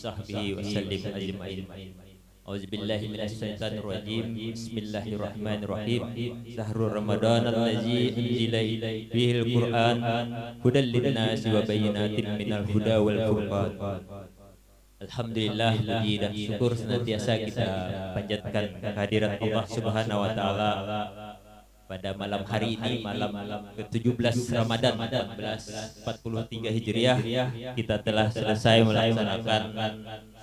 sahbihi wasallim ajma'in. Auzubillahi minasyaitonir rajim. Bismillahirrahmanirrahim. Syahrul Ramadan allazi unzila fihil Qur'an hudal linnasi wa bayyinatin minal huda wal furqan. Alhamdulillah, puji dan syukur senantiasa kita panjatkan kehadirat Allah Subhanahu wa taala pada malam hari ini, malam ke-17 Ramadan 1443 Hijriah. Kita telah selesai melaksanakan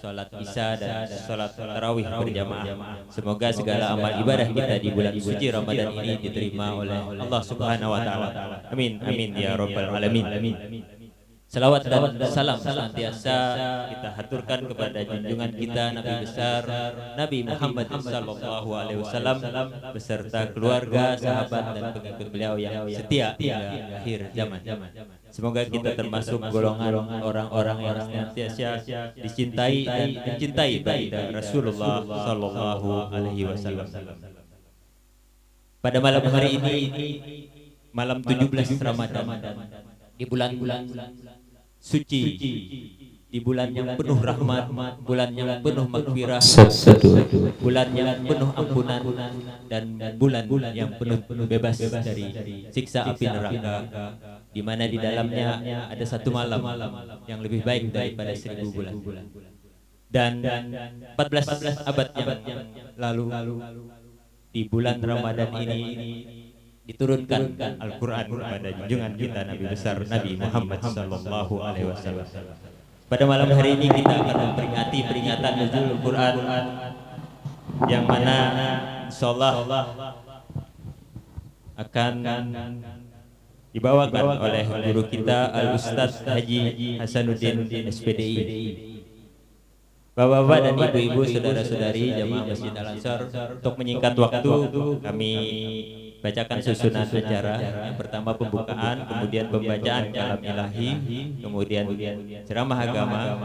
sholat Isya dan sholat tarawih berjamaah. Semoga segala amal ibadah kita di bulan suci Ramadan ini diterima oleh Allah Subhanahu wa taala. Amin amin ya rabbal alamin. Salawat dan salam senantiasa kita haturkan kepada junjungan kita Nabi besar Nabi Muhammad sallallahu alaihi wasallam beserta keluarga, sahabat dan pengikut beliau yang setia hingga akhir zaman. Semoga kita termasuk golongan orang-orang yang senantiasa dicintai dan mencintai baginda Rasulullah sallallahu alaihi wasallam. Pada malam hari ini, malam 17 Ramadan, di bulan-bulan suci, di bulan yang penuh rahmat, bulan yang penuh maghfirah, bulan yang penuh ampunan, dan bulan yang penuh bebas dari siksa api neraka, di mana di dalamnya ada satu malam yang lebih baik daripada 1000 bulan. Dan 14 abad yang lalu, di bulan Ramadan ini diturunkan Al-Quran kepada junjungan kita Nabi besar Nabi Muhammad sallallahu alaihi wasallam. Pada malam hari ini kita akan memperingati peringatan nuzul Al-Quran, yang mana insyaallah akan dibawakan oleh guru kita Al-Ustaz Haji Hasanuddin SPDI. Bapak-bapak dan ibu-ibu, saudara-saudari jamaah Masjid Al-Ansor, untuk menyingkat waktu kami bacakan susunan acara. Yang pertama pembukaan, kemudian pembacaan kalam ilahi, kemudian ceramah agama,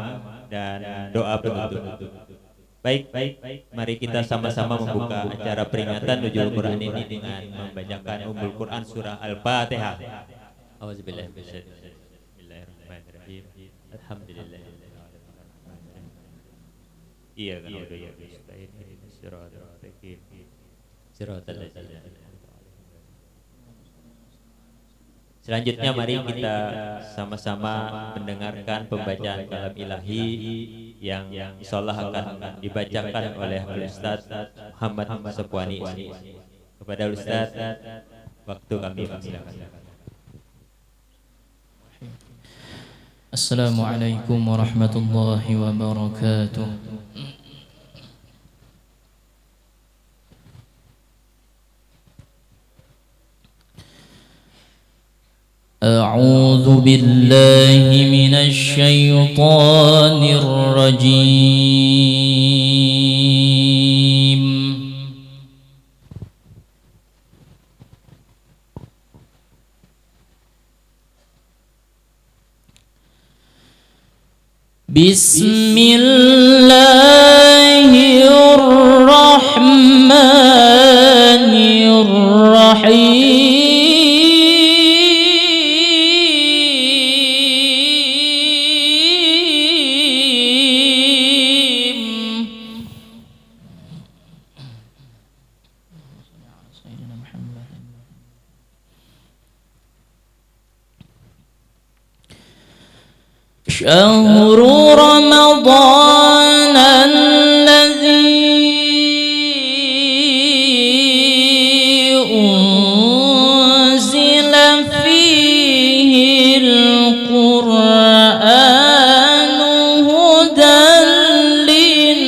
dan doa penutup. Baik, mari kita sama-sama membuka acara peringatan nuzul Quran ini dengan membacakan Ummul Quran surah Al-Fatihah. Bismillahirrahmanirrahim. Alhamdulillah. Iya kan udah ya. Selanjutnya mari kita sama-sama mendengarkan pembacaan kalam ilahi yang insyaallah akan dibacakan oleh Ustaz Muhammad Sepwani. Kepada Ustaz, waktu kami silakan. Assalamualaikum warahmatullahi wabarakatuh. أعوذ بالله من الشيطان الرجيم. بسم الله الرحمن الرحيم. شهر رمضان الذي أنزل فيه القرآن هدى للناس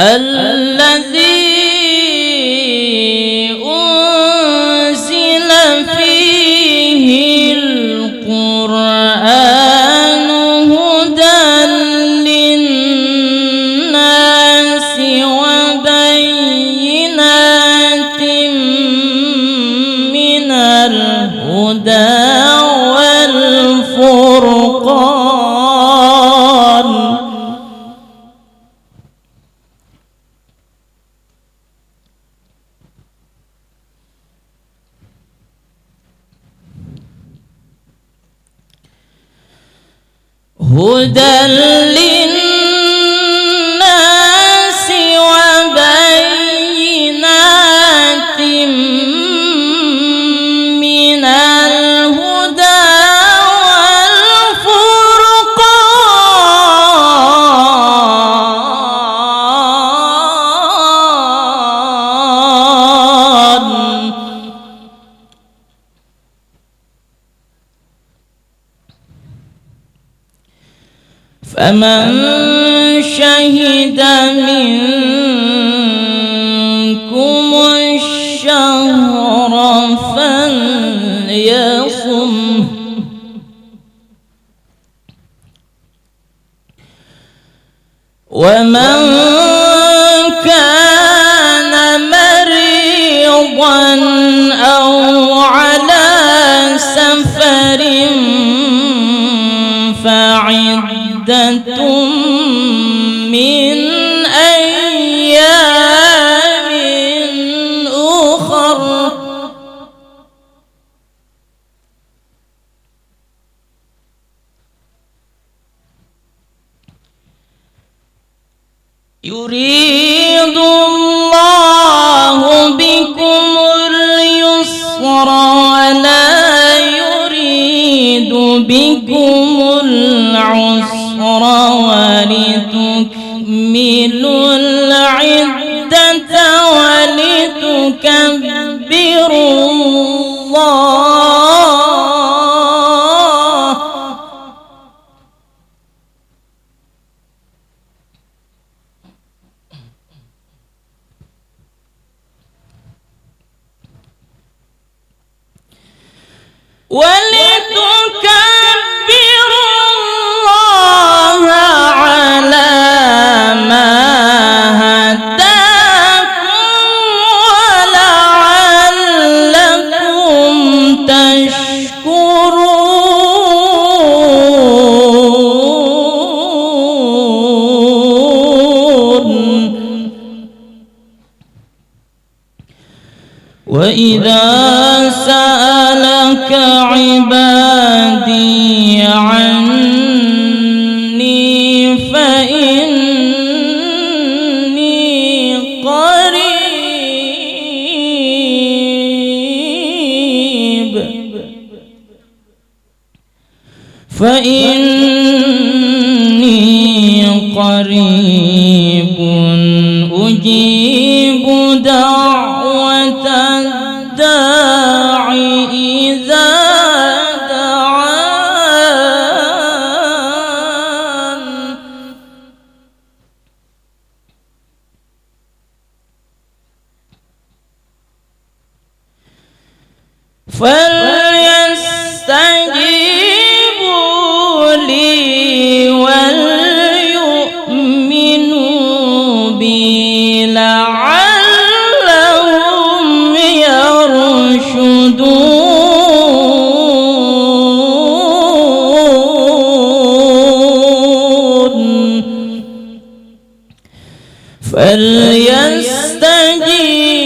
الذي أنزل فيه القرآن هدى للناس وبينات من الهدى والفرقان هدى للناس وبينات من الهدى والفرقان فمن شهد منكم الشهر فليصم ومن كان مريضا أو على سفر فعدة من أيام أخر يريد الله بكم اليسر ولا يريد بكم العسر ولتكملوا العدة ولتكبروا الله ولتكبروا الله على ما هداكم ولعلكم تشكرون وإذا سألك عبادي عني فإني قريب أجيب دعوة الداعي إذا دعان فليستجيبوا لي وليؤمنوا بي لعلهم يرشدون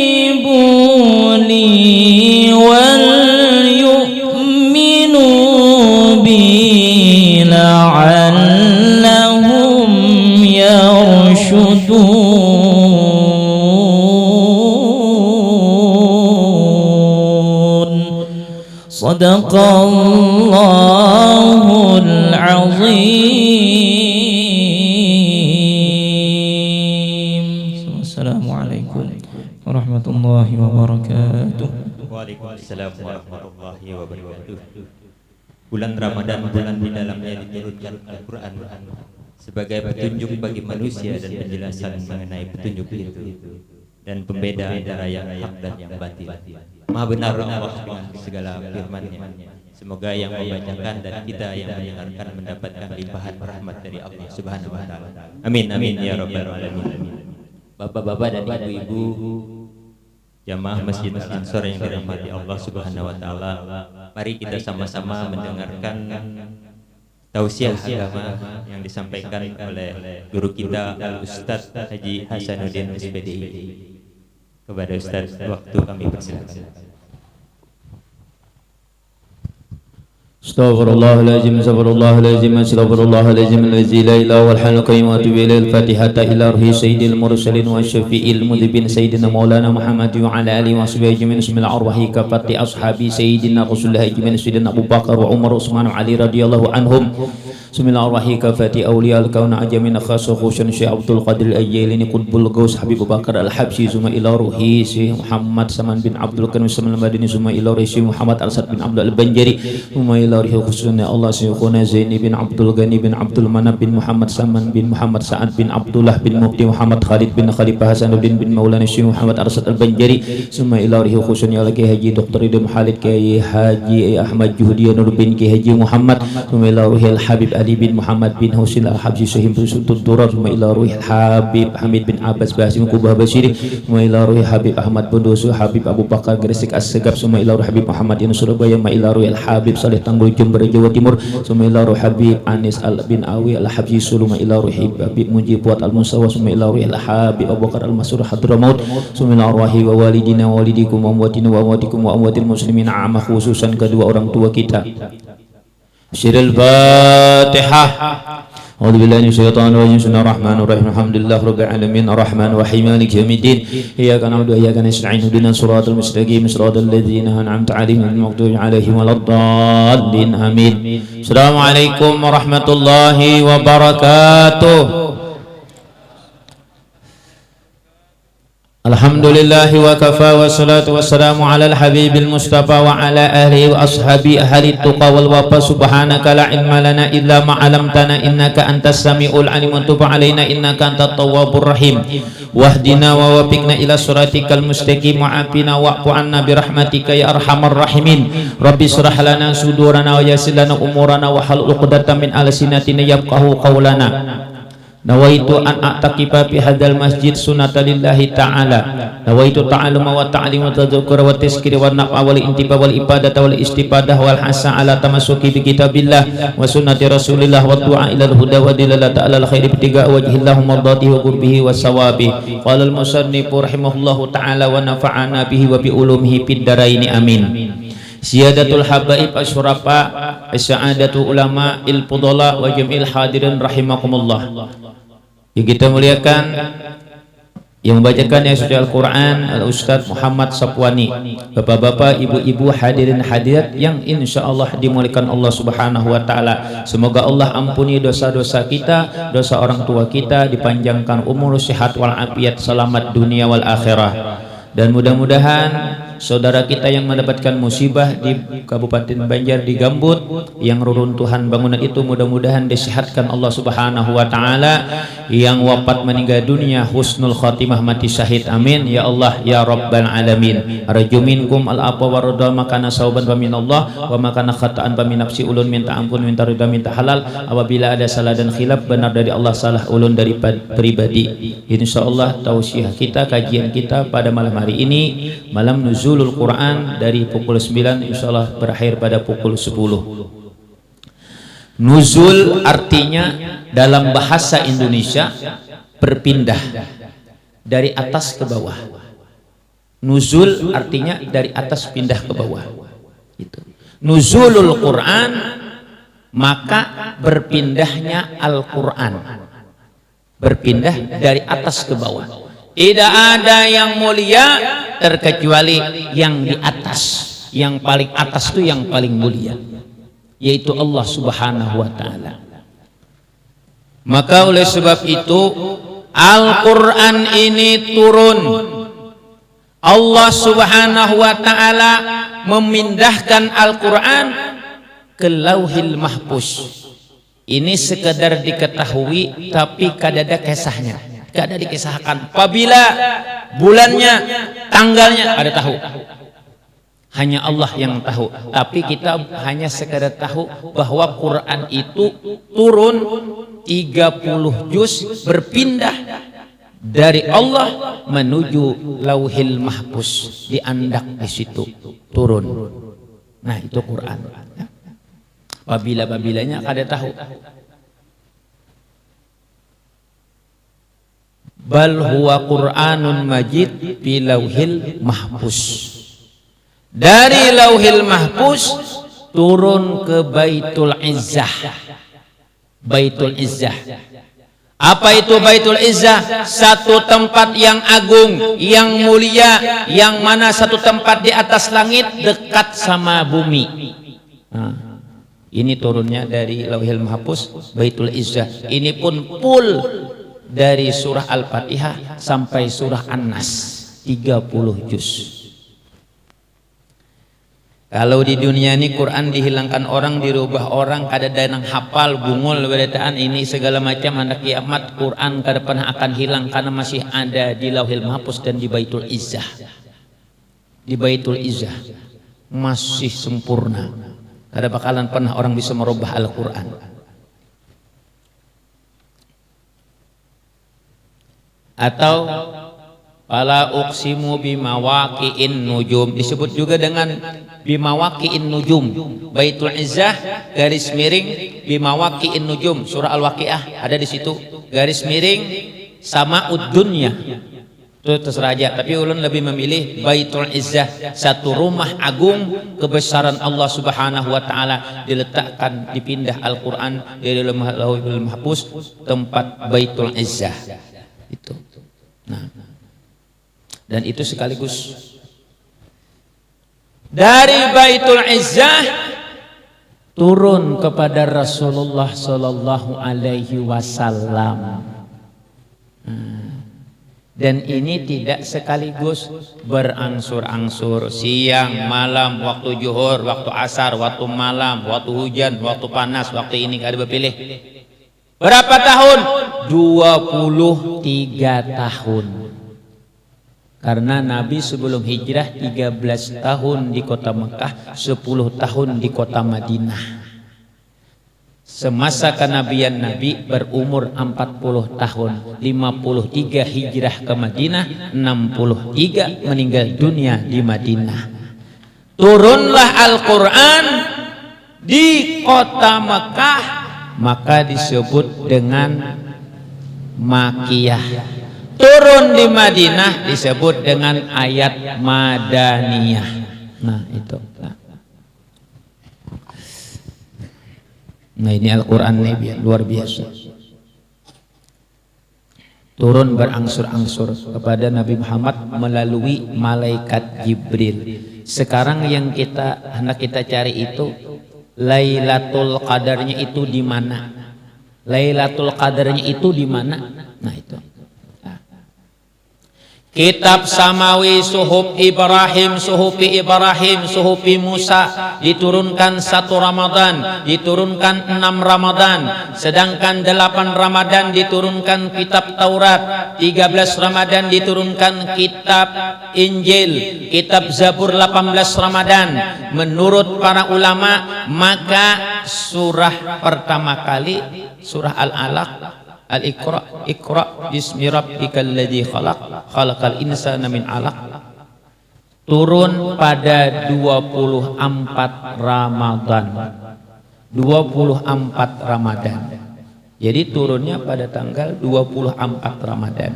فليستجيبوا لي وليؤمنوا بي لعلهم يرشدون صدق الله العظيم. السلام عليكم ورحمة الله وبركاته. Waalaikumsalam warahmatullahi wabarakatuh. Bulan Ramadan, bulan di dalamnya diturunkan Al-Quran sebagai petunjuk bagi manusia dan penjelasan mengenai petunjuk itu dan pembeda antara yang hak dan yang batil. Maha benar Allah dengan segala firman-Nya. Semoga yang membacakan dan kita yang mendengarkan mendapatkan limpahan rahmat dari Allah Subhanahu wa taala. Amin amin ya rabbal alamin. Bapak-bapak dan ibu-ibu jamaah Masjid Al-Ansor yang dirahmati Allah Subhanahu wa taala, mari kita sama-sama mendengarkan tausiah agama yang disampaikan oleh guru kita Al-Ustaz Haji Hasanuddin SPDI. Kepada Ustaz, waktu kami persilakan. Astaghfirullahaladzim, astaghfirullahaladzim, astaghfirullahaladzim, allazi la ilaha wal hayyul qayyum wa atubu ilaihil fatihata ila ruhi sayyidil mursalin wa syafi'il mudhibin sayyidina maulana Muhammad wa ala alihi wa sahbihi ajmain bismil arwahi kafati ashabi sayyidina rasulullah ajmain sayyidina Abu Bakar wa Umar Utsman wa Ali radhiyallahu anhum bismil arwahi kafati awliya al-kauna ajamin khassa khusyun Syekh Abdul Qadir al-Ayyalini qutbul ghaus Habib Bakar al-Habsyi summa ila ruhi Syekh Muhammad Saman bin Abdul Karim al-Madini summa ila ruhi Syekh Muhammad Arsad bin Abdul al-Banjari summa ila ruhi khususnya Allah Syekhuna Zaini bin Abdul Ghani bin Abdul Manab bin Muhammad Saman bin Muhammad Sa'ad bin Abdullah bin Mufti Muhammad Khalid bin Khalifah Hasanuddin bin Maulana Syekh Muhammad Arsad al-Banjari summa ila ruhi khususnya lagi Haji Dr. Ridwan Khalid Kiai Haji Ahmad Juhdi Nur bin Kiai Haji Muhammad summa ila ruhi al-Habib Ali bin Muhammad bin Husin al-Habsyi Syahim Sultan Durar summa ila ruhi Habib Hamid bin Abbas Basim Kubah Basiri summa ila ruhi Habib Ahmad Bondoso Habib Abu Bakar Gresik As-Segaf summa ila ruhi Habib Muhammad Yan Surabaya summa ila ruhi al-Habib Saleh Tanggul Jember Jawa Timur summa ila ruhi Habib Anis bin Awi al-Habsyi summa ila ruhi Habib Mujib Puat al-Musawa summa ila ruhi al-Habib Abu Bakar al-Masur Hadramaut summa ila ruhi wa walidina wa walidikum wa amwatina wa amwatikum wa amwatil muslimin amma khususan kedua orang tua kita. Syiril Fatihah. A'udzu billahi minasyaitonir rajim. Bismillahirrahmanirrahim. Alhamdulillah rabbil alamin arrahmanir rahim maliki yaumiddin. Iyyaka na'budu wa iyyaka nasta'in. Ihdinas siratal mustaqim siratal ladzina an'amta 'alaihim ghairil maghdubi 'alaihim waladdallin. Amin. Assalamualaikum warahmatullahi wabarakatuh. Alhamdulillahi wa kafa wa salatu wassalamu ala al-habibil mustafa wa ala ahlihi wa ashabi ahli tuqa wal wafa subhanaka la ilma lana illa ma 'allamtana innaka antas samiul alim wa tub alaina innaka antat tawwabur rahim wahdina wa wafiqna ila siratikal mustaqim wa afina wa'fu 'anna bi rahmatika ya arhamar rahimin rabbi shrah lana sudurana wa yassir lana umurana wa hal 'uqdatam min alsinatina yafqahu qawlana. Nawaitu an a'taqifa fi hadzal masjid sunnata lillahi ta'ala. Nawaitu ta'alluma wa ta'lima wa tadzakkura wa tazkira wa naf'a wal intiba wal ibadata wal istifadah wal hasa ala tamassuki bi kitabillah wa sunnati rasulillah wa du'a ila al-huda wa dilalata ala al-khairi ibtiga wajhillahu mardatihi wa qurbihi wa sawabi. Qala al-musannif rahimahullahu ta'ala wa nafa'ana bihi wa bi ulumihi fid daraini amin. Siyadatul habaib asyurafa as-sa'adatu ulama il-fudala wa jam'il hadirin rahimakumullah. Yang kita muliakan, yang membacakan yang suci Al-Quran Al-Ustadz Muhammad Safwani, bapak-bapak, ibu-ibu, hadirin hadirat yang insya Allah dimuliakan Allah Subhanahu wa Ta'ala. Semoga Allah ampuni dosa-dosa kita, dosa orang tua kita, dipanjangkan umur, sehat walafiat, selamat dunia wal akhirah. Dan mudah-mudahan saudara kita yang mendapatkan musibah di Kabupaten Banjar di Gambut, yang reruntuhan bangunan itu mudah-mudahan disehatkan Allah Subhanahu wa Ta'ala. Yang wafat meninggal dunia husnul khatimah, mati syahid, amin ya Allah ya rabbal alamin. Arju minkum al-afwa waridha makana sauban wa minallah wa makana khata'an wa min nafsi, ulun minta ampun, minta ridha, minta halal. Apabila ada salah dan khilaf, benar dari Allah, salah ulun dari pribadi. Insyaallah tausiah kita, kajian kita pada malam hari ini, malam nuzulul Quran, dari pukul 9 insyaallah berakhir pada pukul 10. Nuzul artinya dalam bahasa Indonesia berpindah dari atas ke bawah. Nuzul artinya dari atas pindah ke bawah. Itu. Nuzulul Quran, maka berpindahnya Al-Quran. Berpindah dari atas ke bawah. Tidak ada yang mulia terkecuali yang di atas. Yang paling atas itu yang paling mulia, yaitu Allah Subhanahu wa Ta'ala. Maka oleh sebab itu Al-Quran ini turun. Allah Subhanahu wa Ta'ala memindahkan Al-Quran ke Lauhil Mahfuz. Ini sekedar diketahui, tapi kadada kisahnya, kada dikisahkan. Apabila bulannya, tanggalnya ada tahu, hanya Allah yang tahu. Tapi kita hanya sekedar tahu bahwa Quran itu turun 30 juz, berpindah dari Allah menuju Lauhil Mahfuz, diandak di situ turun. Nah itu Quran. Apabila-pabilanya ada tahu. Bal huwa Qur'anun Majid fi Lauhil Mahfuz. Dari Lauhil Mahfuz turun ke Baitul Izzah. Baitul Izzah. Apa itu Baitul Izzah? Satu tempat yang agung, yang mulia, yang mana satu tempat di atas langit dekat sama bumi. Nah, ini turunnya dari Lauhil Mahfuz, Baitul Izzah. Ini pun full dari surah Al-Fatihah sampai surah An-Nas, 30 juz. Kalau di dunia ini Quran dihilangkan orang, dirubah orang, kada ada yang hafal, bungul beritaan ini segala macam, anak kiamat Quran kada pernah akan hilang karena masih ada di Lauhil Mahfuz dan di Baitul Izzah. Di Baitul Izzah masih sempurna. Kada bakalan pernah orang bisa merubah Al-Quran. Atau fala uqsimu bimawaqi'in nujum, disebut juga dengan bimawaqi'in nujum. Baitul Izzah garis miring bimawaqi'in nujum, surah Al-Waqiah ada di situ, garis miring sama'ud dunya. Itu terserah aja, tapi ulun lebih memilih Baitul Izzah, satu rumah agung kebesaran Allah Subhanahu wa taala, diletakkan dipindah Al-Qur'an dari Lauhul Mahfuz tempat Baitul Izzah. Itu. Nah, dan itu sekaligus dari Baitul Izzah turun kepada Rasulullah sallallahu alaihi wasallam. Dan ini tidak sekaligus, berangsur-angsur, siang, malam, waktu zuhur, waktu asar, waktu malam, waktu hujan, waktu panas, waktu ini kada berpilih. Berapa tahun? 23 tahun. Karena Nabi sebelum hijrah 13 tahun di kota Mekah, 10 tahun di kota Madinah. Semasa kenabian Nabi berumur 40 tahun, 53 hijrah ke Madinah, 63 meninggal dunia di Madinah. Turunlah Al-Quran di kota Mekah, maka disebut dengan Makiyah. Turun di Madinah disebut dengan ayat Madaniyah. Nah itu. Nah ini Al-Quran ini luar biasa. Turun berangsur-angsur kepada Nabi Muhammad melalui malaikat Jibril. Sekarang yang hendak kita cari itu Lailatul Qadarnya itu di mana? Lailatul Qadarnya itu di mana? Nah itu. Kitab Samawi Suhuf Ibrahim, Suhufi Ibrahim, Suhufi Musa diturunkan 1 Ramadan, diturunkan 6 Ramadan, sedangkan 8 Ramadan diturunkan kitab Taurat, 13 Ramadan diturunkan kitab Injil, kitab Zabur 18 Ramadan. Menurut para ulama, maka surah pertama kali surah Al-Alaq, Al-Iqra, Iqra bismi rabbikal ladzi khalaq, khalaqal insana min 'alaq, turun pada 24 Ramadan. 24 Ramadan. Jadi turunnya pada tanggal 24 Ramadan.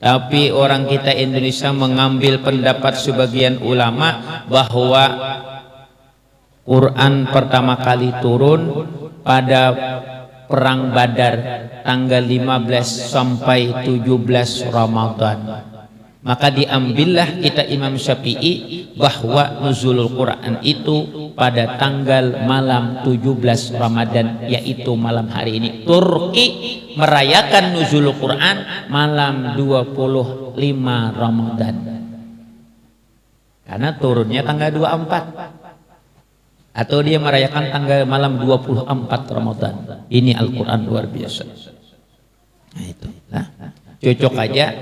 Tapi orang kita Indonesia mengambil pendapat sebagian ulama bahwa Quran pertama kali turun pada Perang Badar tanggal 15 sampai 17 Ramadan. Maka diambillah kita Imam Syafi'i bahwa nuzulul Quran itu pada tanggal malam 17 Ramadan, yaitu malam hari ini. Turki merayakan nuzulul Quran malam 25 Ramadan. Karena turunnya tanggal 24. Atau dia merayakan tanggal malam 24 Ramadan. Ini Al-Quran luar biasa. Nah itu. Nah, cocok aja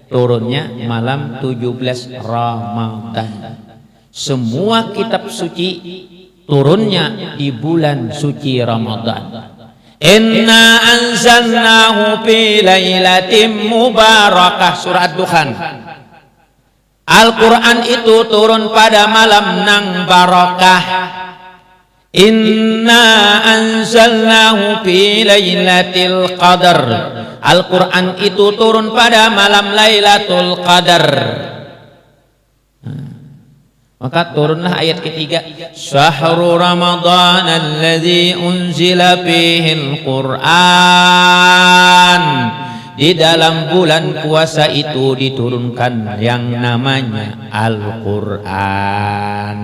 turunnya malam 17 Ramadan. Semua kitab suci turunnya di bulan suci Ramadan. Inna anzalnahu fi lailatin mubarakah, surah Ad-Dukhan. Al-Quran itu turun pada malam nang barakah. Inna anzalnahu fi lailatul qadar. Al-Quran itu turun pada malam Lailatul Qadar. Maka turunlah ayat ketiga, Syahrul Ramadan alladzi unzila fihil Qur'an. Di dalam bulan puasa itu diturunkan yang namanya Al-Qur'an.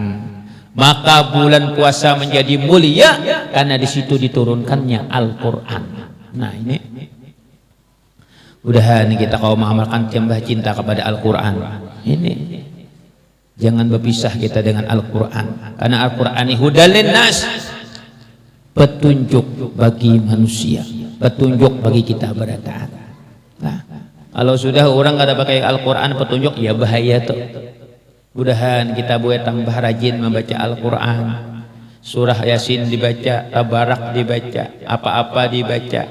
Maka bulan puasa menjadi mulia karena di situ diturunkannya Al-Qur'an. Nah, ini mudah-mudahan kita kaum mengamalkan cinta kepada Al-Qur'an. Ini jangan berpisah kita dengan Al-Qur'an, karena Al-Qur'an ini hudal linnas, petunjuk bagi manusia, petunjuk bagi kita bertaat. Nah, kalau sudah orang kada pakai Al-Qur'an petunjuk, ya bahaya tuh. Mudahan kita buat tambah rajin membaca Al-Qur'an. Surah Yasin dibaca, Tabarak dibaca, apa-apa dibaca.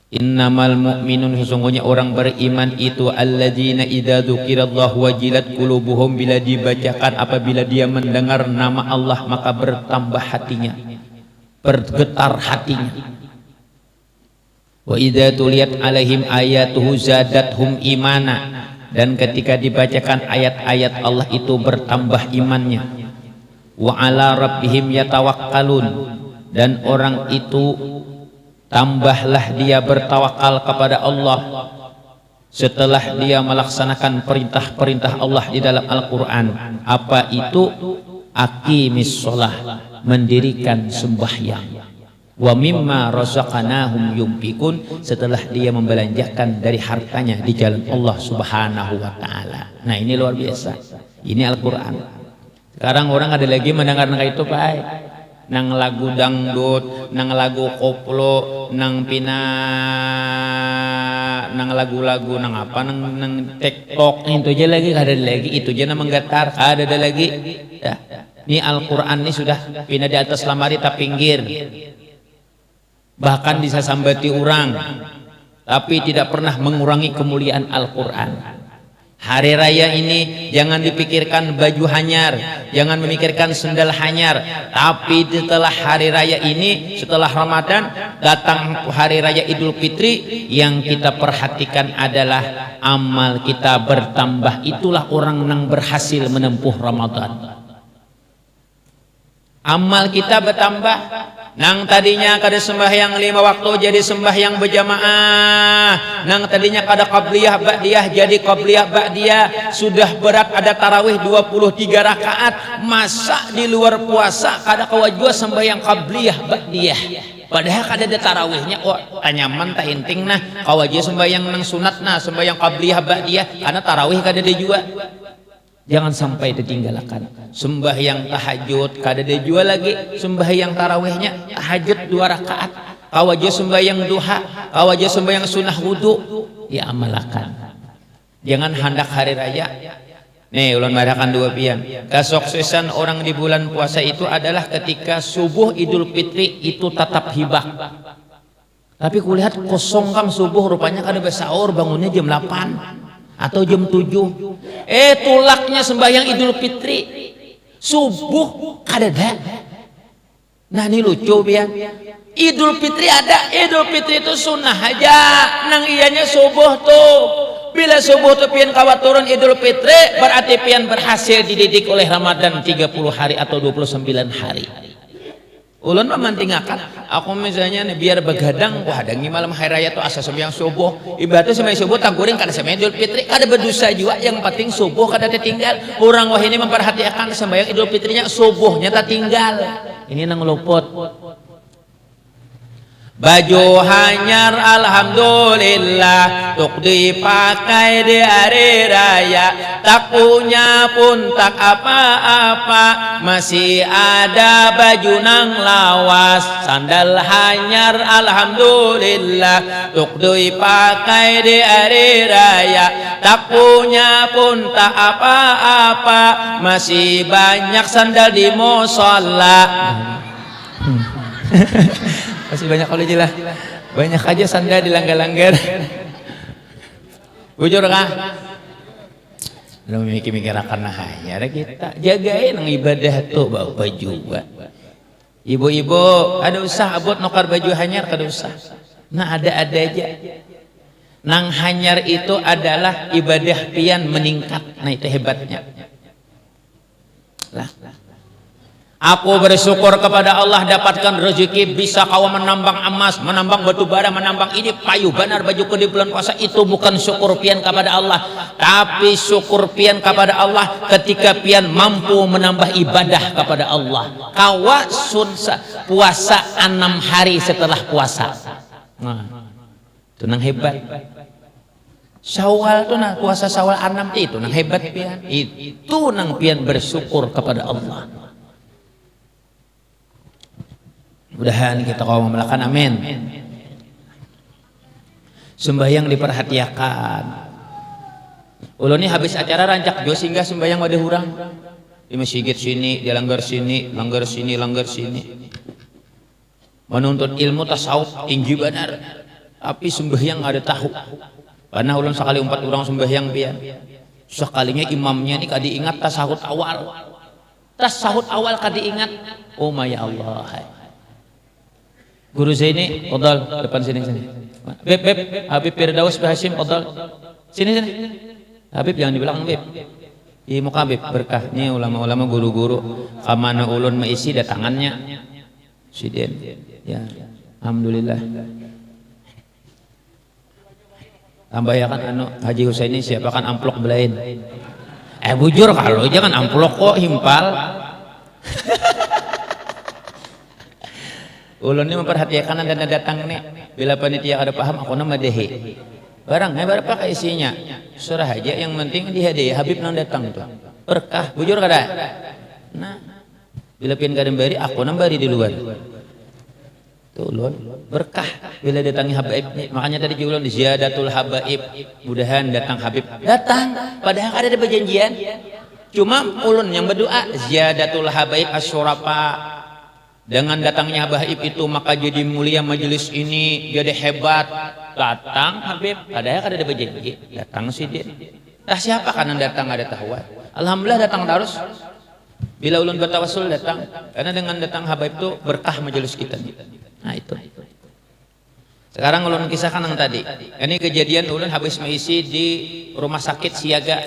Innamal mu'minun, sesungguhnya orang beriman itu alladzina idza dzukirallahu wajilat qulubuhum, bila dibacakan, apabila dia mendengar nama Allah maka bertambah hatinya, bergetar hatinya. Wa idza tuliyat alaihim ayatuhu zadathum imana, dan ketika dibacakan ayat-ayat Allah itu bertambah imannya. Wa ala rabbihim yatawakkalun, dan orang itu tambahlah dia bertawakal kepada Allah setelah dia melaksanakan perintah-perintah Allah di dalam Al-Qur'an. Apa itu? Aqimis shalah, mendirikan sembahyang. Wa mimma razaqnahum yunfikun, setelah dia membelanjakan dari hartanya di jalan Allah Subhanahu wa taala. Nah, ini luar biasa. Ini Al-Qur'an. Sekarang orang ada lagi mendengar itu, Pak. Nang lagu dangdut, nang lagu koplo, nang pina, nang lagu-lagu, nang apa, nang TikTok, itu aja lagi, ada lagi, itu aja nama menggetar, ada lagi. Ya. Ini Al-Qur'an ini sudah pina di atas lamari tak pinggir. Bahkan bisa sambati orang, tapi tidak pernah mengurangi kemuliaan Al-Qur'an. Hari raya ini jangan dipikirkan baju hanyar, jangan memikirkan sendal hanyar, tapi setelah hari raya ini, setelah Ramadan datang hari raya Idul Fitri, yang kita perhatikan adalah amal kita bertambah. Itulah orang yang berhasil menempuh Ramadan. Amal kita bertambah. Nang tadinya kada sembahyang 5 waktu jadi sembahyang berjamaah. Nang tadinya kada qabliyah ba'diyah jadi qabliyah ba'diyah. Sudah berat ada tarawih 23 rakaat. Masa di luar puasa kada kewajiban sembahyang qabliyah ba'diyah. Padahal kada ada tarawihnya. Oh, tanyaman tak inting nah. Kewajiban sembahyang nang sunat nah, sembahyang qabliyah ba'diyah, karena tarawih kada ada juga. Jangan sampai ditinggalkan. Sembahyang tahajud kada ada jual lagi, sembahyang tarawihnya tahajud 2 rakaat, kawaja sembahyang duha, kawaja sembahyang sunnah wudu, ya amalkan. Jangan hendak hari raya. Nih ulun marakan 2 pian. Kesuksesan orang di bulan puasa itu adalah ketika subuh Idul Fitri itu tetap hibah. Tapi kulihat kosong kam subuh, rupanya kada bersahur, bangunnya jam 8 atau jam 7. Tulaknya sembahyang Idul Fitri subuh kada ada. Nah, ini lucu pian. Idul Fitri ada, Idul Fitri itu sunnah aja, nang ianya subuh tuh. Bila subuh tuh pian kawat turun Idul Fitri, berarti pian berhasil dididik oleh Ramadan 30 hari atau 29 hari. Ulun memantingakan, aku misalnya nih, biar begadang, wah dangi malam hari raya tuh asa sembahyang subuh, ibadah sembahyang subuh taguring kada sembahyang Idul Fitri, kada berdosa juga, yang penting subuh kada tertinggal. Orang wah ini memperhatikan sembahyang Idul Fitrinya, subuhnya tak tinggal. Ini nang luput. Baju hanyar alhamdulillah, tuk dipakai di hari raya, tak punya pun tak apa-apa, masih ada baju nang lawas. Sandal hanyar alhamdulillah, tuk dipakai di hari raya, tak punya pun tak apa-apa, masih banyak sandal di musola. Masih banyak kalau jelas, banyak aja sandal di langgar-langgar. Bujur kah? Lu mikir-mikir akan hanya kita jagain yang ibadah tuh bawa baju. Ibu-ibu ada usah abot nokar baju hanyar kada usah. Nah ada aja. Nang hanyar itu adalah ibadah pian meningkat. Nah itu hebatnya lah. Aku bersyukur kepada Allah dapatkan rezeki bisa kau menambang emas, menambang batu bara, menambang ini payu banar baju di bulan puasa. Itu bukan syukur pian kepada Allah, tapi syukur pian kepada Allah ketika pian mampu menambah ibadah kepada Allah. Kawa puasa 6 hari setelah puasa. Nah, itu nang hebat. Syawal tuh nah puasa Syawal 6 itu nang hebat pian. Itu nang pian bersyukur kepada Allah. Mudahan kita kau memelakan, amin. Sembahyang diperhatikan. Ulun ini habis acara rancak jo sehingga sembahyang wadah hurang. Di masjid sini, di langgar sini, langgar sini, langgar sini. Menuntut ilmu tasawuf tinggi benar. Tapi sembahyang ada tahu. Karena ulun sekali 4 orang sembahyang pian. Sekalinya imamnya ini kadi ingat tasahud awal. Tasahud awal kadi ingat. Oh my Allah. Guru Zaini, odol depan sini. Beb, Habib Firdaus Hashim, odol sini. Habib jangan di belakang, Beb. Di muka Beb berkah. Ini ulama-ulama guru-guru kamana ulun meisi datangannya. Siden. Ya, alhamdulillah. Tambah ya kan Haji Husaini siapakan amplok belain. Bujur kalau jangan amplok kok himpal. Ulun ini memperhatikan dan datang nih bila panitia ada paham aku nama dehi barangnya berapa isinya surah aja yang penting dihadiah Habib nang datang tuh berkah bujur kada. Nah bila pian kada bari aku nang bari di luar tuh ulun berkah bila datangi Habib. Makanya tadi ulun di ziyadatul habaib, mudahan datang Habib datang padahal kada ada perjanjian, cuma ulun yang berdoa ziyadatul habaib asyurafa. Dengan datangnya Habib itu maka jadi mulia majelis ini, jadi hebat. Datang Habib, padahal kada ada berjanji. Datang sih dia. Nah siapa kan yang datang ada tahu. Alhamdulillah datang terus. Bila ulun bertawassul datang, karena dengan datang Habib itu berkah majelis kita. Nah itu. Sekarang ulun kisahkan yang tadi. Ini kejadian ulun habis mengisi di rumah sakit Siaga.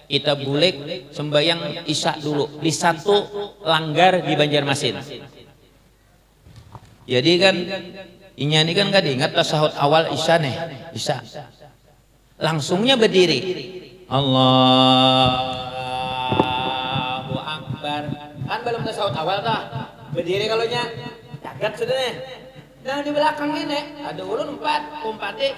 Kita bulik sembahyang Isya dulu di satu langgar di Banjarmasin. Jadi kan ini kan gak diingat tasahud awal Isya nih, Isya. Langsungnya berdiri. Allahu Akbar. Kan belum tasahud awal dah. Berdiri kalau nya. Jagat sudah nih. Nah di belakang ini ada ulun 4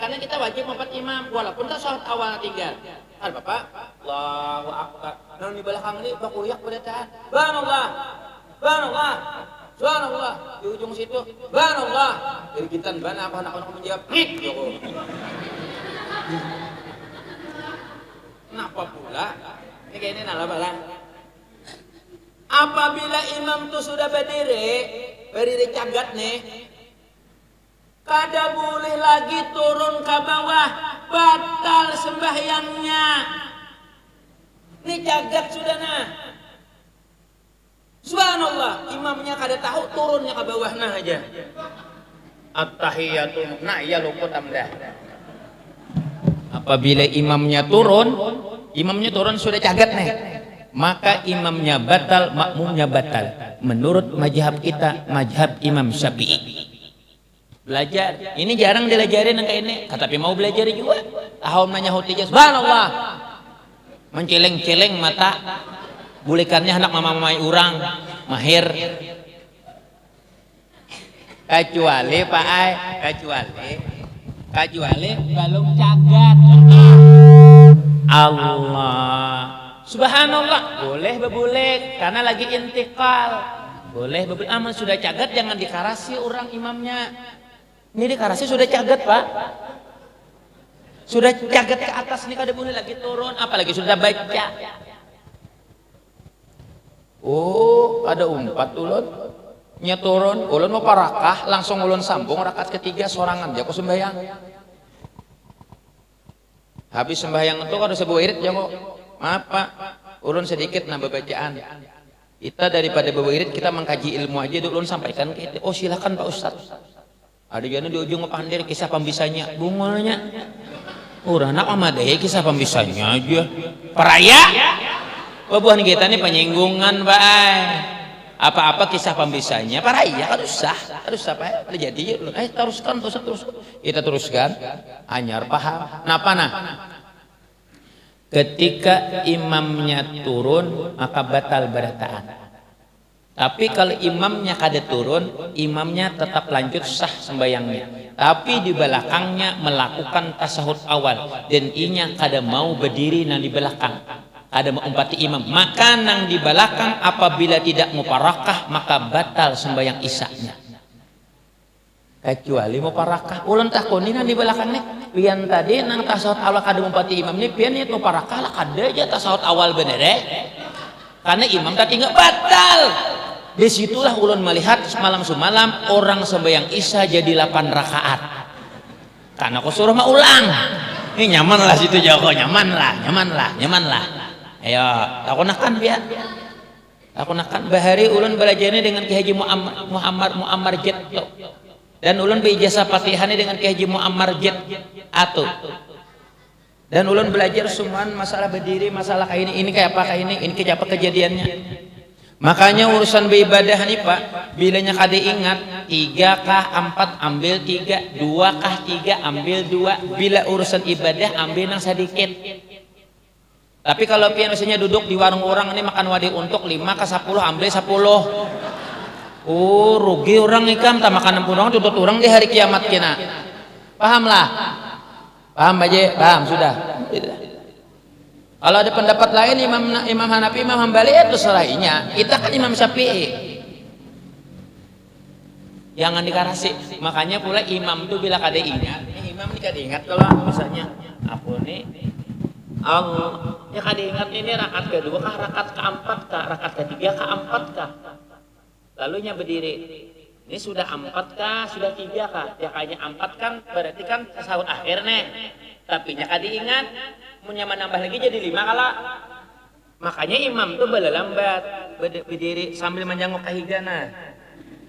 karena kita wajib 4 imam walaupun tasahud awal 3. Kan Bapak? Allahu Akbar. Nah di belakang ini Pak Uyak berdaan. Subhanallah. Subhanallah. Subhanallah di ujung situ, subhanallah. Kirikitan bana apa anak-anak menjawab, kenapa pula? Ini kayak ini nalabalan. Apabila imam itu sudah berdiri cagat nih, kada boleh lagi turun ke bawah, batal sembahyangnya. Ini cagat sudah nah. Subhanallah, imamnya kada tahu turunnya ke bawah nah aja. At-tahiyatu nah ya luput amdah. Apabila imamnya turun sudah cagat nih. Maka imamnya batal, makmumnya batal. Menurut mazhab kita, mazhab Imam Syafi'i. Belajar, ini jarang diajarin yang kayak ini. Tapi mau belajar juga. Tahu nanya hutijah, subhanallah. Menceleng-celeng mata. Bulikannya anak mama-mamai orang mahir kecuali Pak Ai kecuali belum cagat. Allah subhanallah boleh bebulik karena lagi intikal boleh bebulik. Aman sudah cagat jangan dikarasi orang imamnya. Ini dikarasi sudah cagat Pak, sudah cagat ke atas nih kada boleh lagi turun apalagi sudah baca. Oh, ada 4 ulun nyeturun, ulun mau parakah, langsung ulun sambung rakaat ketiga sorangan ya aku sembahyang. Habis sembahyang itu kalau sebuah irit ya kok, maaf Pak, ulun sedikit nambah bacaan. Kita daripada bawa irit kita mengkaji ilmu aja dulu ulun sampaikan ke itu. Oh silakan Pak Ustadz. Ada jana di ujung pandir kisah pembisanya bungulnya. Urang nak amadaya kisah pembisanya aja. Peraya. Babuhan kita nih penyinggungan, Pak. Apa-apa kisah pembisanya peraya harus sah Pak. Jadi teruskan. Kita teruskan. Anyar paham. Napa nah? Ketika imamnya turun maka batal berataan. Tapi kalau imamnya kada turun, imamnya tetap lanjut sah sembayangnya. Tapi di belakangnya melakukan tasahud awal dan inya kada mau berdiri nang di belakang, kada mau umpati imam. Maka nang di belakang apabila tidak muparakah maka batal sembayang isanya. Kecuali muparakah. Ulun takuni nang di belakang nih. Pian tadi nang tasahud awal kada umpati imam nih, pian itu muparakah lah kada aja tasahud awal bener karena imam tadi nggak batal. Disitulah ulun melihat semalam orang sembahyang isya jadi 8 rakaat. Karena aku suruh mah ulang. Ini nyaman lah situ Joko, nyaman lah. Ayo, aku nakan biar. Aku nakan bahari ulun belajarnya dengan Ki Haji Muammar Jet. Dan ulun berijazah Fatihahnya dengan Ki Haji Muammar Jet Atu. Dan ulun belajar semua masalah berdiri, masalah kayak ini kayak apa kayak ini kayak apa kejadiannya. Makanya urusan beribadah nih Pak, bilanya kada ingat 3 kah 4 ambil 3, 2 kah 3 ambil 2. Bila urusan ibadah ambil yang sedikit. Tapi kalau pian misalnya duduk di warung orang ini makan wadi untuk 5 kah 10 ambil 10. Oh rugi orang ikam tak makan 60 orang tutut orang di hari kiamat kena. Paham lah? Paham aja? Paham sudah. Kalau ada pendapat lain Imam Hanafi, Imam Hambali itu serainya. Kita kan Imam Syafi'i. Jangan dikarasi. Makanya pula imam itu bila kada ingat, imam ini kada ingat kalau misalnya aku nih Allah ya kada ingat ini rakaat kedua kah, rakaat keempat kah, rakaat ketiga kah, 4 kah. Lalunya berdiri. Ini sudah 4 kah, sudah 3 kah? Ya kayaknya 4 kan berarti kan tasawuf akhir nih. Tapi nya kada ingat. Punya menambah lagi jadi 5 kala. Makanya imam tuh lambat berdiri sambil menjanguk kahigana.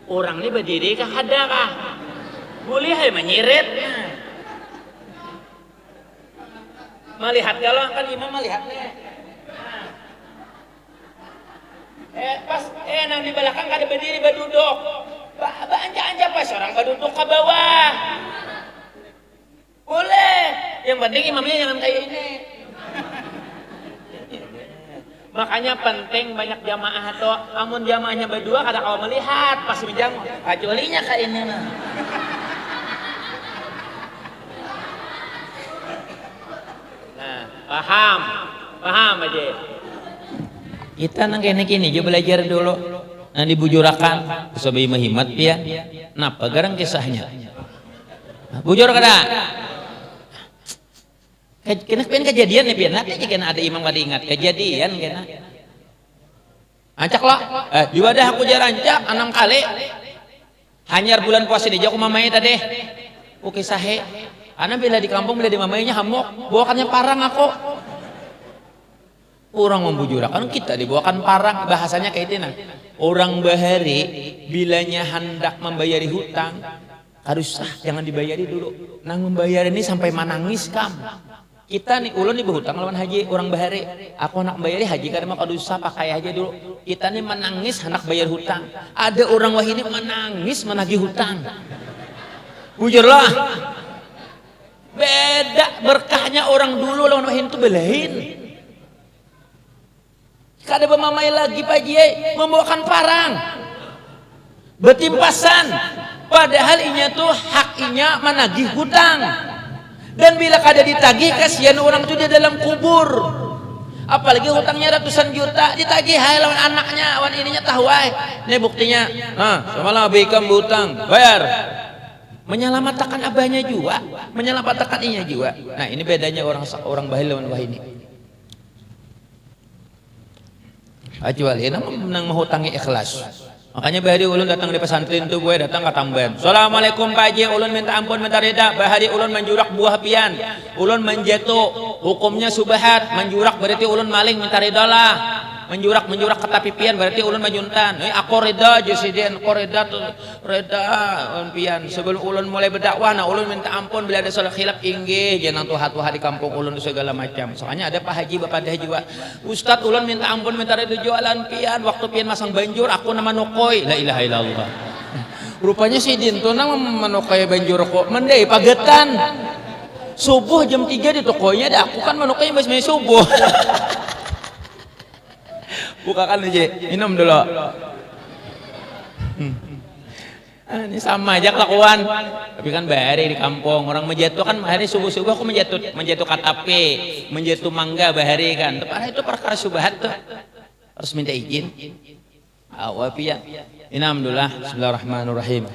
Orang ini berdiri kah ada kah? Boleh hai menyirit. Melihat kalau kan imam melihatnya. Pas nang di belakang kada berdiri berduduk. Anja pas orang berduduk ke bawah. Boleh. Yang penting imamnya jangan kayak ini. Makanya penting banyak jamaah atau amun jamaahnya berdua kada kau melihat pas menjang kecualinya kayak ini nah. Nah, paham aja. Kita nang kene-kene je belajar dulu. Nah dibujurakan sebagai mahimat ya. Napa garang kisahnya? Bujur kada? Kena kejadian nih pian nanti kena ada imam kada ingat kejadian kena ancak lah di wadah aku jarancak 6 kali hanyar bulan puasa di aku mamai tadi oke sahe ana bila di kampung bila di mamainya hamok bawakannya parang aku orang membujurakan kita dibawakan parang bahasanya kayak itu nah orang bahari bilanya hendak membayari hutang harus sah jangan dibayari dulu nang membayar ini sampai menangis kam. Kita nih ulun nih berhutang lawan haji orang bahari. Aku nak bayari haji karena mau dosa pakai aja dulu. Kita nih menangis hendak bayar hutang. Ada orang wah ini menangis menagih hutang. Bujurlah. Beda berkahnya orang dulu lawan wah itu belain. Kada bermamai lagi Pak Ji membawakan parang. Betimpasan. Padahal inya tuh hak inya menagih hutang. Dan bila kada ditagih kasihan orang itu di dalam kubur. Apalagi hutangnya ratusan juta ditagih hai lawan anaknya, lawan ininya tahu ai. Ini buktinya. Semalam abikam hutang, bayar. Menyelamatkan abahnya juga, menyelamatkan inya juga. Nah, ini bedanya orang bahil lawan ini. Kecuali nang menghutangi ikhlas. Makanya bahari ulun datang di pesantren tuh gue datang ke tambahan. Assalamualaikum Pak Haji, ulun minta ampun minta reda. Bahari ulun menjurak buah pian, ulun menjatuh, hukumnya subahat, menjurak berarti ulun maling minta reda lah. menjurak ke tapipian berarti ulun majuntan. Aku reda jesiden, aku reda pian. Sebelum ulun mulai berdakwah, nah ulun minta ampun bila ada salah khilaf inggih jangan tuha-tuha di kampung ulun segala macam. Soalnya ada Pak Haji, Bapak Haji wa. Ustaz ulun minta ampun minta reda jualan pian, waktu pian masang banjur aku nama nokoi. La ilaha illallah. Rupanya si Dinto nama manokai banjur kok mendai pagetan. Subuh jam 3 di tokonya ada aku kan manukai masih subuh. Bukakan aja, minum dulu. Ini sama aja kelakuan. Tapi kan bahari di kampung orang menjatuh kan bahari subuh-subuh aku menjatuh KTP, menjatuh mangga bahari kan. Tapi itu perkara subhat tuh. Harus minta izin. Awapia. Alhamdulillah. Bismillahirrahmanirrahim.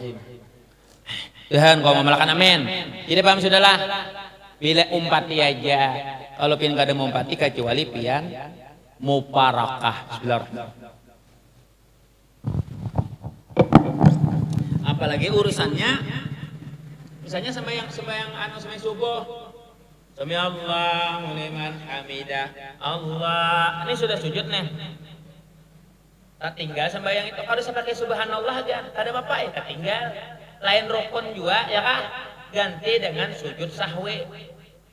Tuhan kau memalakan amin. Jadi paham sudahlah. Bila umpati aja, kalau pian gak ada umpati kecuali pian muparakah. Bismillahirrahmanirrahim. Apalagi urusannya, misalnya sembahyang subuh, sami Allahu liman hamidah, Allah, ini sudah sujud nih. Tak tinggal sembahyang itu harus pakai subhanallah aja, ada apa ya? Tak tinggal. Lain rukun juga ya kah? Ganti dengan sujud sahwi.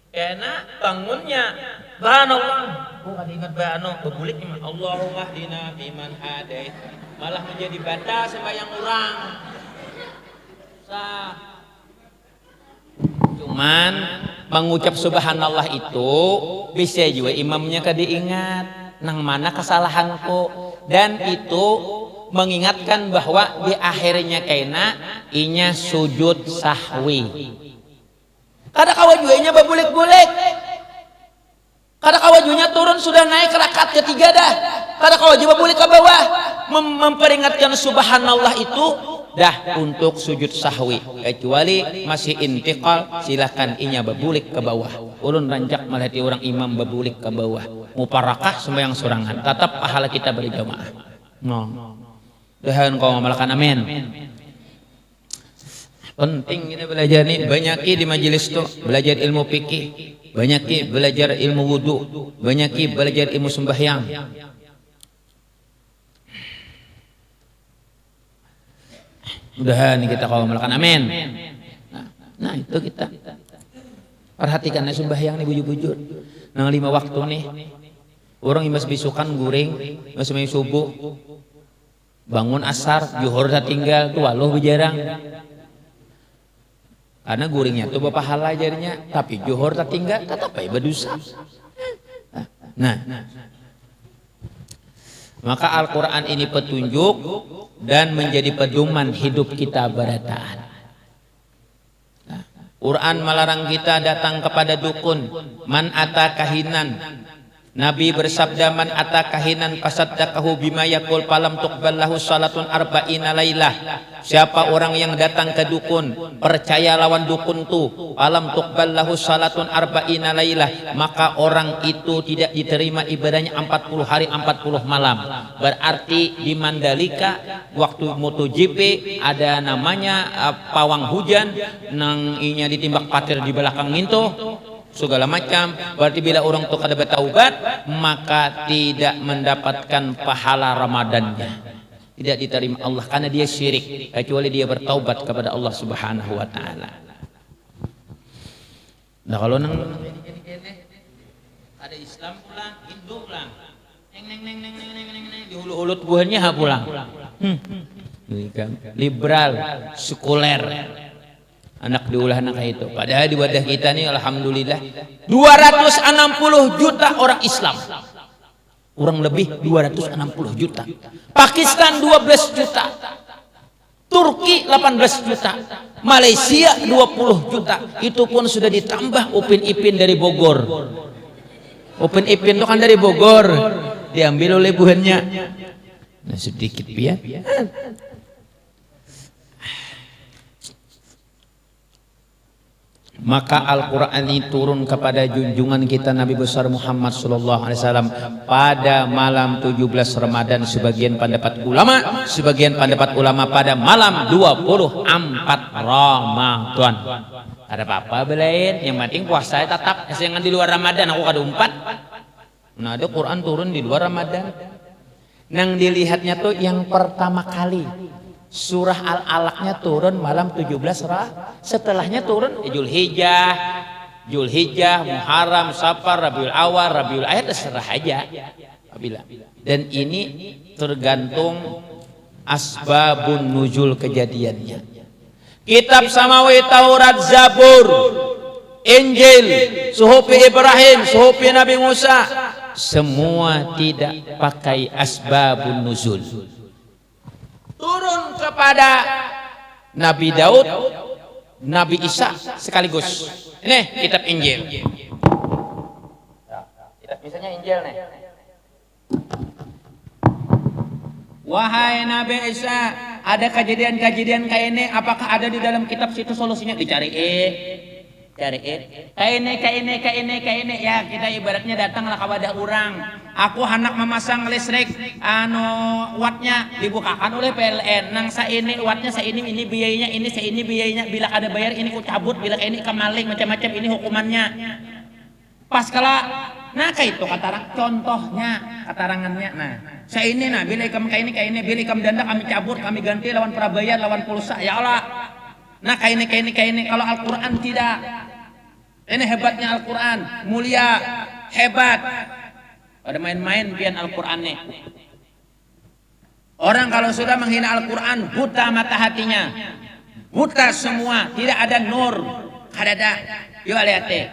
Karena bangunnya subhanallah, bukan ingat bano, bebuliknya Allahumma hdina fiman hadait, malah menjadi batas sembahyang orang. Cuman mengucap subhanallah itu bisa juga imamnya kada ingat nang mana kesalahanku, dan itu mengingatkan bahwa di akhirnya kaina inya sujud sahwi. Kada kawajunya babulik-bulik. Kada kawajunya turun sudah naik ke rakaat ketiga dah. Kada kawaju babulik ke bawah. Memperingatkan subhanallah itu dah untuk sujud sahwi. Kecuali masih intiqal silahkan inya babulik ke bawah. Ulun rancak melihati orang imam babulik ke bawah. Muparakah sembahyang sorangan. Tetap pahala kita berjamaah. No. Tuhan kau memalakan amin. Penting kita belajar nih, banyak di majelis tuh belajar ilmu fikih, banyak belajar ilmu wudu, banyak belajar ilmu sembahyang. Mudahan kita kalau melakukan amin. Nah itu kita perhatikan sembahyang nih bujur-bujur. Nah 5 waktu nih, orang imas bisukan guring, masih subuh, bangun asar, juhur tinggal tuh waluh bejarang. Karena guringnya tuh berpahala jadinya, tapi juhur tak tinggal tetap aja berdosa. Nah, maka Al-Quran ini petunjuk dan menjadi pedoman hidup kita berataan. Quran melarang kita datang kepada dukun, man ata kahinan. Nabi bersabda, man ata kahinan fasaddaqahu bima yaqul falam tuqbal lahu salatun arba'ina lailah. Siapa orang yang datang ke dukun, percaya lawan dukun tu, falam tuqbal lahu salatun arba'ina lailah, maka orang itu tidak diterima ibadahnya 40 hari 40 malam. Berarti di Mandalika waktu MotoGP ada namanya pawang hujan, nang inya ditimbak patir di belakang minto segala macam. Berarti bila orang itu kada bertaubat maka tidak mendapatkan pahala Ramadannya, tidak diterima Allah karena dia syirik, kecuali dia bertaubat kepada Allah Subhanahu wa taala. Nah kalau nang ada Islam pulang, Hindu pulang, neng dihulu-hulut buahnya ha pulang. Liberal, sekuler. Anak diulah anak itu. Padahal di wadah kita nih alhamdulillah 260 juta orang Islam. Kurang lebih 260 juta. Pakistan 12 juta. Turki 18 juta. Malaysia 20 juta. Itu pun sudah ditambah Upin Ipin dari Bogor. Upin Ipin itu kan dari Bogor. Diambil oleh buahnya. Nah sedikit biar. Maka Al-Quran ini turun kepada junjungan kita Nabi besar Muhammad sallallahu alaihi wasallam pada malam 17 Ramadan, sebagian pendapat ulama pada malam 24 Ramadan. Ada apa-apa belain, yang penting puasa tetap, jangan di luar Ramadan aku kada umpat. Nah ada Quran turun di luar Ramadan. Nang dilihatnya tuh yang pertama kali surah Al-Alaqnya turun malam 17 setelahnya turun Zulhijjah, Muharram, Safar, Rabiul Awal, Rabiul Akhir, terserah aja. Dan ini tergantung asbabun nuzul kejadiannya. Kitab Samawi, Taurat, Zabur, Injil, Suhufi Ibrahim, Suhufi Nabi Musa, semua tidak pakai asbabun nuzul. Turun kepada Nabi Daud, Nabi Isa sekaligus. Ini kitab Injil. Misalnya Injil nih. Wahai Nabi Isa, ada kejadian-kejadian kayak ini, apakah ada di dalam kitab situ solusinya? Dicari kayak ini ya, kita ibaratnya datanglah kepada orang. Aku hendak memasang listrik wattnya dibukakan oleh PLN. Nang ini wattnya ini biayanya, ini biayanya. Bila ada bayar ini ku cabut, bila ini kemaling macam-macam ini hukumannya. Pas kala kayak itu contohnya katarangannya. Nah, bila ikam kayak ini, bila ikam danda kami cabut, kami ganti lawan prabayar, lawan pulsa. Ya Allah. Nah, kayak ini. Kalau Al-Qur'an tidak. Ini hebatnya Al-Qur'an, mulia, hebat. Ada main-main pian Al-Qur'an nih. Orang kalau sudah menghina Al-Qur'an, buta mata hatinya. Buta semua, tidak ada nur. Kadada. Yuk lihat deh.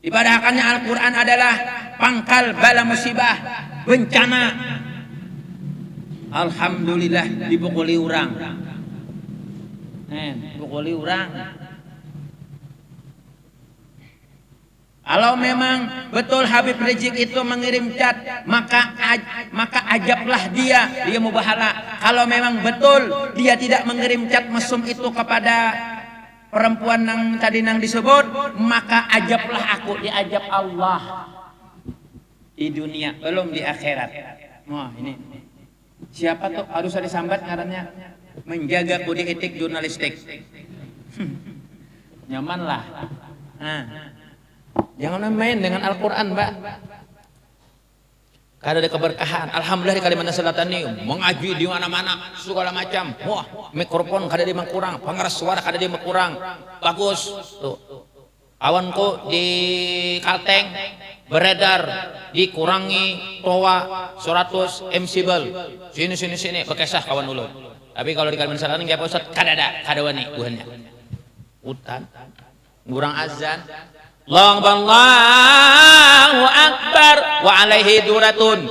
Ibaratnya Al-Qur'an adalah pangkal bala musibah, bencana. Alhamdulillah dipukuli orang. Dipukuli orang. Kalau memang betul Habib Rizik itu mengirim chat, maka ajablah dia mau bahala. Kalau memang betul dia tidak mengirim chat mesum itu kepada perempuan yang tadi disebut, maka ajablah aku, diajab Allah di dunia, belum di akhirat. Wah, ini siapa tuh harus disambat ngarannya? Menjaga kode etik jurnalistik. Nyaman lah. Jangan main dengan Al-Quran, Mbak. Kada ada keberkahan. Alhamdulillah di Kalimantan Selatan ini mengaji di mana-mana segala macam. Wah, mikrofon kada di kurang, pengeras suara kada di kurang. Bagus. Tuh. Awanku di Kalteng beredar dikurangi toa 100 MCbel. Sini bekesah kawan ulun. Tapi kalau di Kalimantan Selatan nggak Ustaz, kada wani buhannya. Hutan. Ngurang azan. Allahu Akbar wa alaihi duratun.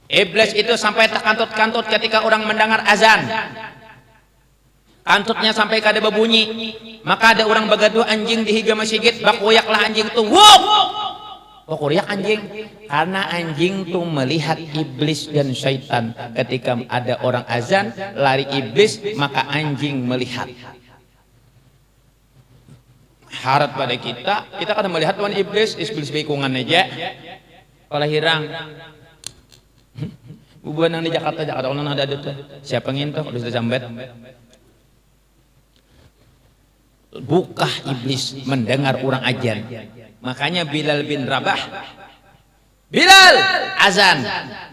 Iblis itu sampai terkantut-kantut ketika orang mendengar azan. Kantutnya sampai kada berbunyi. Maka ada orang begaduh anjing di higa masjid, bakuyaklah anjing itu. Wuh! Bakuriak anjing. Karena anjing itu melihat iblis dan syaitan. Ketika ada orang azan, lari iblis, maka anjing melihat. Harat pada kita kan melihat tuan iblis bikungan aja kalau hirang bubuan yang di Jakarta kalau ada tuh siapa nginto harus disambat bukah iblis mendengar orang ajan. Makanya Bilal bin Rabah, Bilal azan,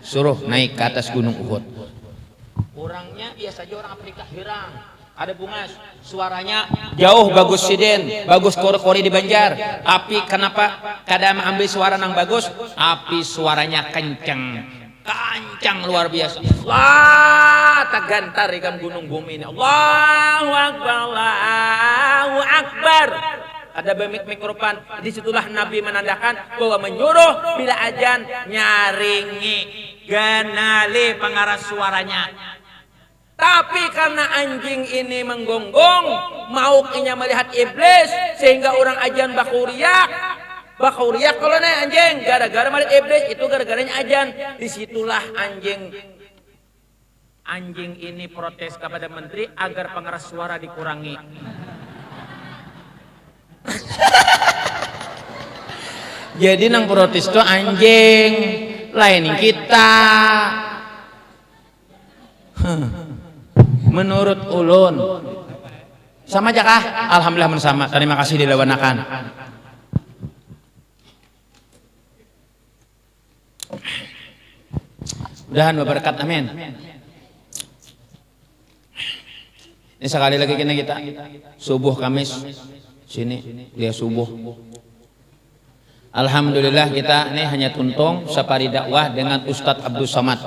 suruh naik ke atas gunung Uhud. Orangnya biasa aja orang Afrika, hirang ada bungas, suaranya jauh bagus siden, bagus kori di Banjar. Tapi kenapa kadang ambil suara yang bagus? Tapi suaranya kencang luar biasa. Wah, tagantar ikan gunung bumi ini. Allahu Akbar, Allahu Akbar. Ada mikrofon. Disitulah Nabi menandakan bahwa menyuruh bila ajan nyaringi ganali pengarah suaranya. Tapi karena anjing ini menggonggong, maunya melihat iblis, sehingga orang ajan bakuriak kalau naik anjing, gara-gara melihat iblis, itu gara-garanya ajan. Disitulah anjing ini protes kepada menteri agar pengeras suara dikurangi. Jadi nang protes itu anjing, lain kita. Menurut ulun sama aja kah? Alhamdulillah bersama. Terima kasih dilewanakan. Mudahan berberkat, amin. Ini sekali lagi kita subuh Kamis sini dia subuh. Alhamdulillah kita ini hanya tuntung safari dakwah dengan Ustadz Abdul Somad.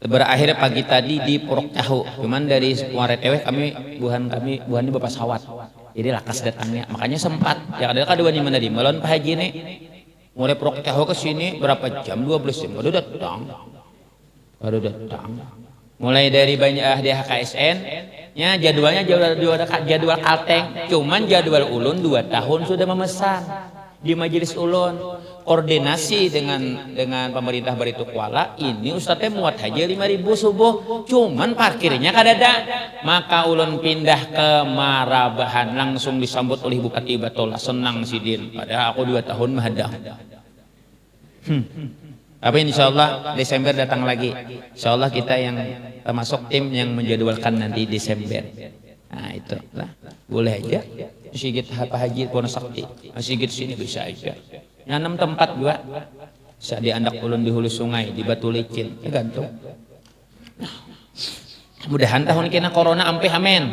Berakhir pagi tadi di Purok Cahu. Cuman dari Muaretewe buhan ini Bapak Sawat. Jadi lakas datangnya. Makanya sempat. Ya ada kedua di mana di Melon Pak Haji nih. Mulai Purok Cahu ke sini berapa jam? 12 jam. Baru datang. Mulai dari banyak di HKSN nya jadwalnya jadwal kalteng. Cuman jadwal ulun 2 tahun sudah memesan di majelis ulun. Koordinasi dengan pemerintah Baritu Kuala, ini Ustadznya muat aja 5.000 subuh, cuman parkirnya kadada. Maka ulun pindah ke Marabahan, langsung disambut oleh Bupati Batola. Senang Sidin, padahal aku 2 tahun mahadang. Tapi insya Allah Desember datang lagi. Insya Allah kita yang termasuk tim yang menjadwalkan nanti Desember. Nah itu lah, boleh aja. Sigit Pak Haji Wonosakti, sigit sini bisa aja. Nanam tempat juga, bisa di Andak Ulun di hulu sungai, di Batu Licin, ya gantung. Mudahan tahun kena corona ampih, amin.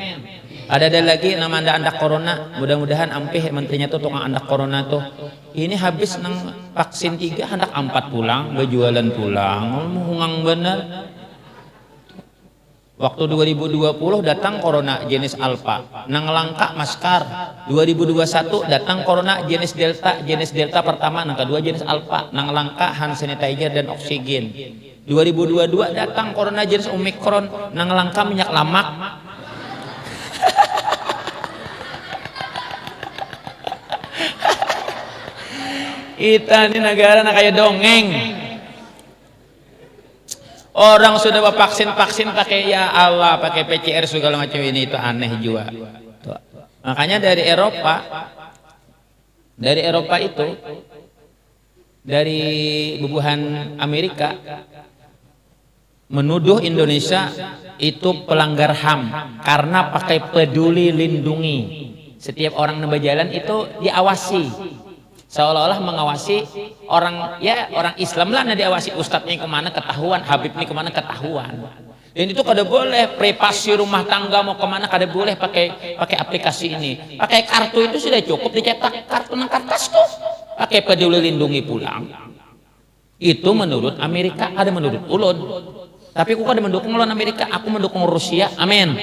Ada lagi nama andak corona, mudah-mudahan ampih menterinya tuh tukang andak corona tuh. Ini habis nang vaksin 3 hendak 4 pulang, berjualan pulang, menghungang bener. Waktu 2020 datang corona jenis Alpha, nang langka masker. 2021 datang corona jenis Delta pertama, nang kedua jenis Alpha, nang langka hand sanitizer dan oksigen. 2022 datang corona jenis Omicron, nang langka minyak lamak. Kita ini negara kayak dongeng. Orang sudah vaksin pakai ya Allah, pakai PCR segala macam, ini itu aneh juga. Makanya dari Eropa itu, dari bubuhan Amerika menuduh Indonesia itu pelanggar HAM karena pakai peduli lindungi. Setiap orang yang berjalan itu diawasi, seolah-olah mengawasi orang Islam lah, diawasi. Ustadznya kemana ketahuan, Habibnya kemana ketahuan. Dan itu kada boleh privasi rumah tangga mau kemana kada boleh pakai aplikasi ini. Pakai kartu itu sudah cukup, dicetak kartu nang kertas tuh. Pakai peduli lindungi pulang. Itu menurut Amerika, ada menurut ulun. Tapi aku kada mendukung lawan Amerika, aku mendukung Rusia. Amin.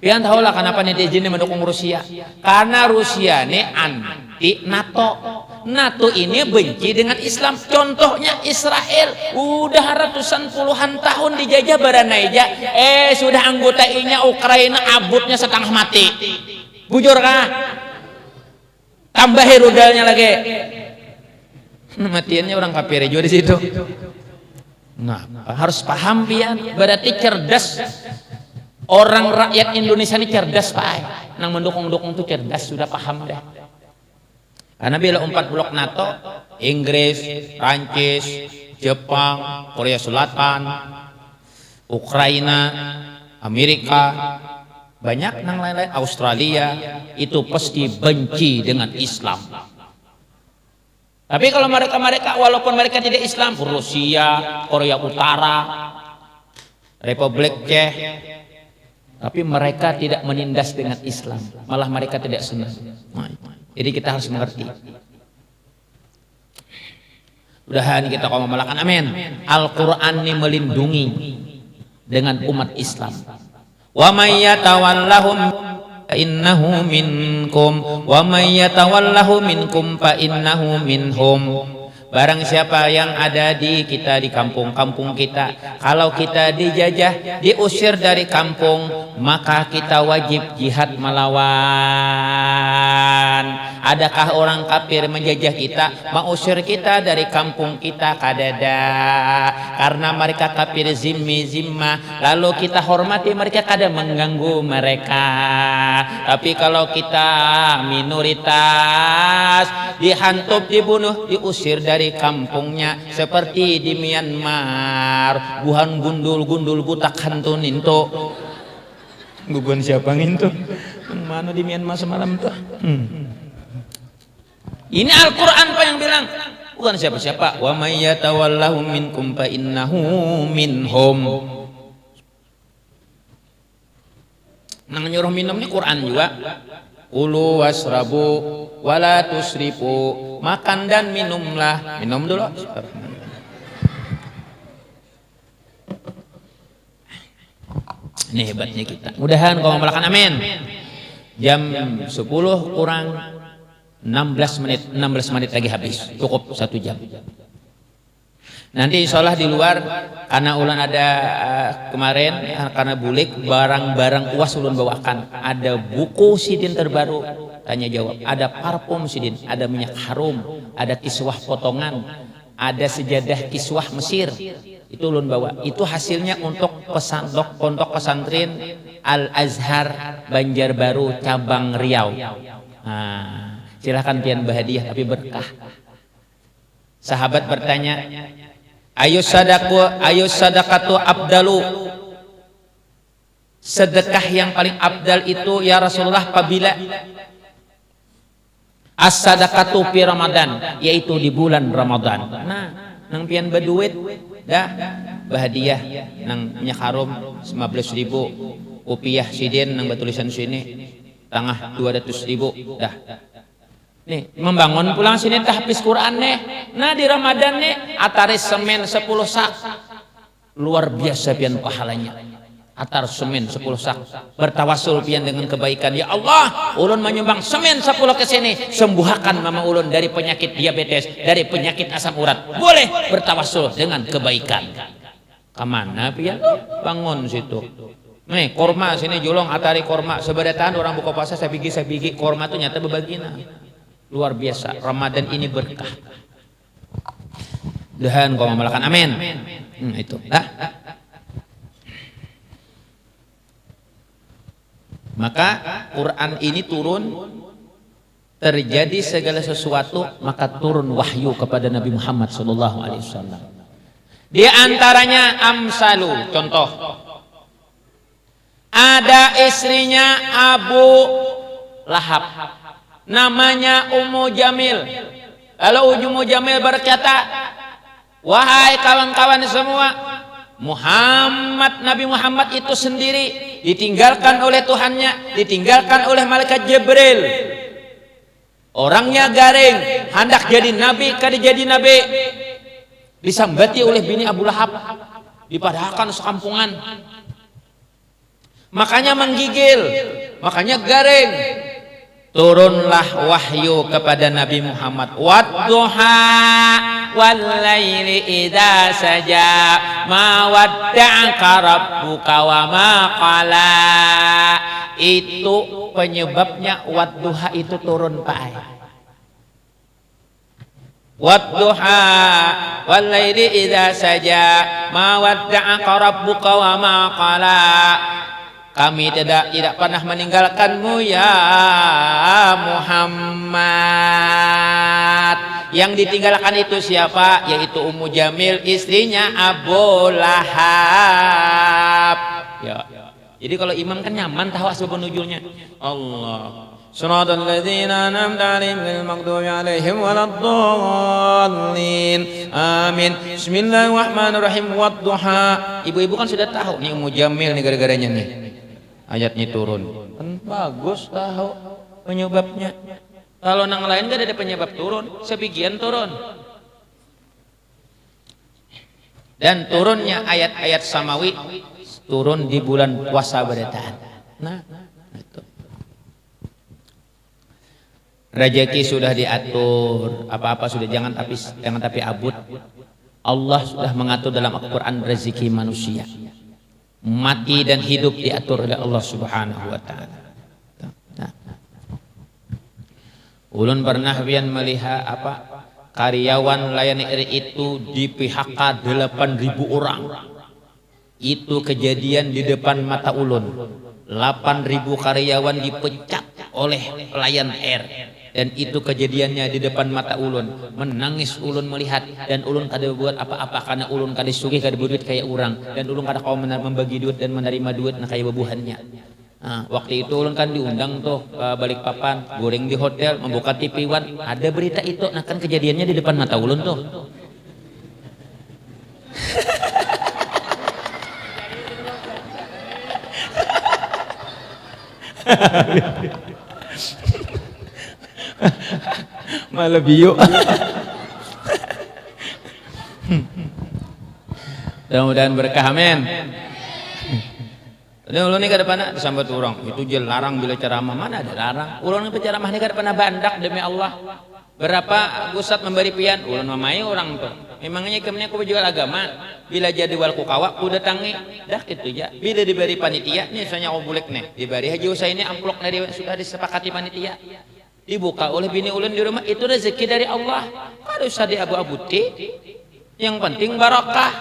Pian tahu lah kenapa netizen mendukung Rusia? Karena Rusia ini anti NATO. NATO ini benci dengan Islam. Contohnya Israel, udah ratusan puluhan tahun dijajah Baranaija. Sudah anggota I-nya Ukraina abutnya setengah mati. Bujur kah? Tambahi rudalnya lagi. Matiannya orang kafir juga di situ. Nah, harus paham pian. Berarti cerdas. Orang rakyat Indonesia ini cerdas, Pak. Nang mendukung-dukung itu cerdas, sudah paham deh. Karena bila 4 blok NATO, Inggris, Prancis, Jepang, Korea Selatan, Ukraina, Amerika, banyak nang lain-lain, Australia, itu pasti benci dengan Islam. Tapi kalau mereka walaupun mereka tidak Islam, Rusia, Korea Utara, Republik Czech, tapi mereka tidak menindas dengan Islam, malah mereka tidak senang. Jadi kita harus mengerti. Mudahan kita kaum memalakan, amin. Al-Quran ini melindungi dengan umat Islam. Wa may yatawallahum fa innahu minkum wa may yatawallahu minkum fa innahu minhum. Barang siapa yang ada di kita, di kampung-kampung kita, kalau kita dijajah, diusir dari kampung, maka kita wajib jihad melawan. Adakah orang kafir menjajah kita, mengusir kita dari kampung kita? Kadada. Karena mereka kafir zimmi-zimma, lalu kita hormati mereka, kada mengganggu mereka. Tapi kalau kita minoritas, dihantup, dibunuh, diusir dari kampungnya, seperti di Myanmar, buhan gundul butak hantunin tuh. Bukan siapa ngintu? Mana di Myanmar semalam tuh? Ini Al-Quran Pak yang bilang, bukan siapa-siapa. Wa may yatawallahu minkum fa innahu minhum. Nang nyuruh minum ini Quran juga. Kulu wasrabu wala tusrifu. Makan dan minumlah. Minum dulu. Ini hebatnya kita. Mudahan kau melakukan amin. Jam 10 kurang 16 menit lagi habis. Cukup 1 jam. Nanti insya Allah di luar karena ulan ada kemarin karena bulik barang-barang uas ulun bawakan. Ada buku sidin terbaru tanya jawab, ada parfum sidin, ada minyak harum, ada kiswah potongan, ada sejadah kiswah Mesir. Itu ulun bawa. Itu hasilnya untuk pondok pesantren Al Azhar Banjarbaru cabang Riau. Nah, silahkan pian berhadiah tapi berkah. Sahabat bertanya, ayo sadaqatu abdalu. Sedekah yang paling abdal itu ya Rasulullah apabila as-sadaqatu fi Ramadan, yaitu di bulan Ramadan. Nah, nang pian berduit dah bahadiah nang minyak harum 15.000 rupiah sidin nang batulisan sini tengah 200.000 dah. Nih, membangun pulang sini tahfiz Quran nih. Nah, di Ramadan nih ataris semen 10 sak. Luar biasa pian pahalanya. Atar semen 10 sak. Bertawasul pian dengan kebaikan. Ya Allah, ulun menyumbang semen 10 ke sini. Sembuhkan mama ulun dari penyakit diabetes, dari penyakit asam urat. Boleh bertawasul dengan kebaikan. Kemana pian? Bangun situ. Nih, korma sini julung atari korma. Sebadatan orang buka puasa saya bigi korma tuh nyata berbagina. Luar biasa, Ramadan ini berkah. Tuhan kau memalakan, amin. Itu. Maka Quran ini turun, terjadi segala sesuatu, maka turun wahyu kepada Nabi Muhammad SAW. Di antaranya amsalu, contoh. Ada istrinya Abu Lahab. Namanya Ummu Jamil. Lalu Ummu Jamil berkata, wahai kawan-kawan semua, Nabi Muhammad itu sendiri ditinggalkan oleh Tuhannya, ditinggalkan oleh malaikat Jibril. Orangnya garing, hendak jadi nabi, kada jadi nabi. Disambati oleh bini Abu Lahab, dipadahkan sekampungan. Makanya menggigil, makanya garing. Turunlah wahyu kepada Nabi Muhammad. Wadduha wal laili idza saja ma wadda'aka rabbuka wa ma qala. Itu penyebabnya wadduha itu turun Pak. Wadduha wal laili idza saja ma wadda'aka rabbuka wa ma qala. Kami tidak pernah meninggalkanmu ya Muhammad. Yang ditinggalkan itu siapa? Yaitu Ummu Jamil, istrinya Abu Lahab. Ya. Jadi kalau imam kan nyaman tahu asbab nuzulnya. Allah. Shiratal ladzina an'amta 'alaihim ghairil maghdubi 'alaihim waladdallin. Amin. Bismillahirrahmanirrahim. Wadduha. Ibu-ibu kan sudah tahu nih Ummu Jamil nih gara-garanya nih. Ayatnya turun. Kan bagus tahu penyebabnya. Kalau nang lain gak ada penyebab turun, sebagian turun. Dan turunnya ayat-ayat samawi turun di bulan puasa berataan. Nah, itu. Rezeki sudah diatur, apa-apa sudah jangan tapi abut. Allah sudah mengatur dalam Al-Qur'an rezeki manusia. Mati dan hidup diatur oleh Allah Subhanahu wa taala. Ulun pernah melihat karyawan layan RI itu di PHK 8.000 orang. Itu kejadian di depan mata ulun. 8.000 karyawan dipecat oleh Lion Air. Dan itu kejadiannya di depan mata ulun. Menangis ulun melihat, dan ulun kada buat apa-apa karena ulun kada sugih kada berduit kayak orang, dan ulun kada kau membagi duit dan menerima duit nah kayak bebuhannya. Nah, waktu itu ulun kan diundang tuh ke Balikpapan, goreng di hotel, membuka TV One, ada berita itu. Nah kan kejadiannya di depan mata ulun tuh. Malah bio. Mudah-mudahan berkah, amin. Udah ulun nih ke depan disambut orang. Itu je larang bila ceramah, mana ada larang. Ulun ke ceramah nih ke depan bandak demi Allah. Berapa Ustaz memberi pian, ulun mamai orang tuh. Memangnya kemennya aku jual agama. Bila jadi wal kukawa ku datangi. Dah gitu ya. Bila diberi panitia, nih soalnya aku bulek nih. Diberi haji usai ini amplop dari sudah disepakati panitia. Dibuka oleh bini ulun di rumah, itu rezeki dari Allah. Kalau usah diabu-abu yang penting barokah.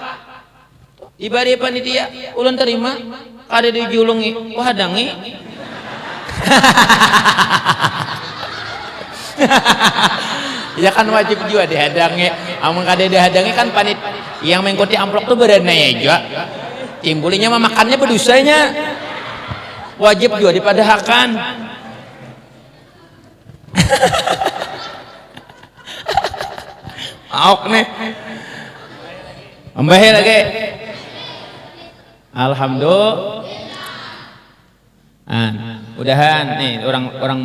Diberi panitia, ulun terima. Kada dijulungi, wah hadangi. Ya kan wajib juga dihadangi. Amun kada dihadangi kan panit yang mengikuti amplop tuh berenang ya juga. Timbulinya mah makannya berdosanya. Wajib juga dipadahakan. Aok nih. Ambahe lagi. Alhamdulillah. Mudahan nih orang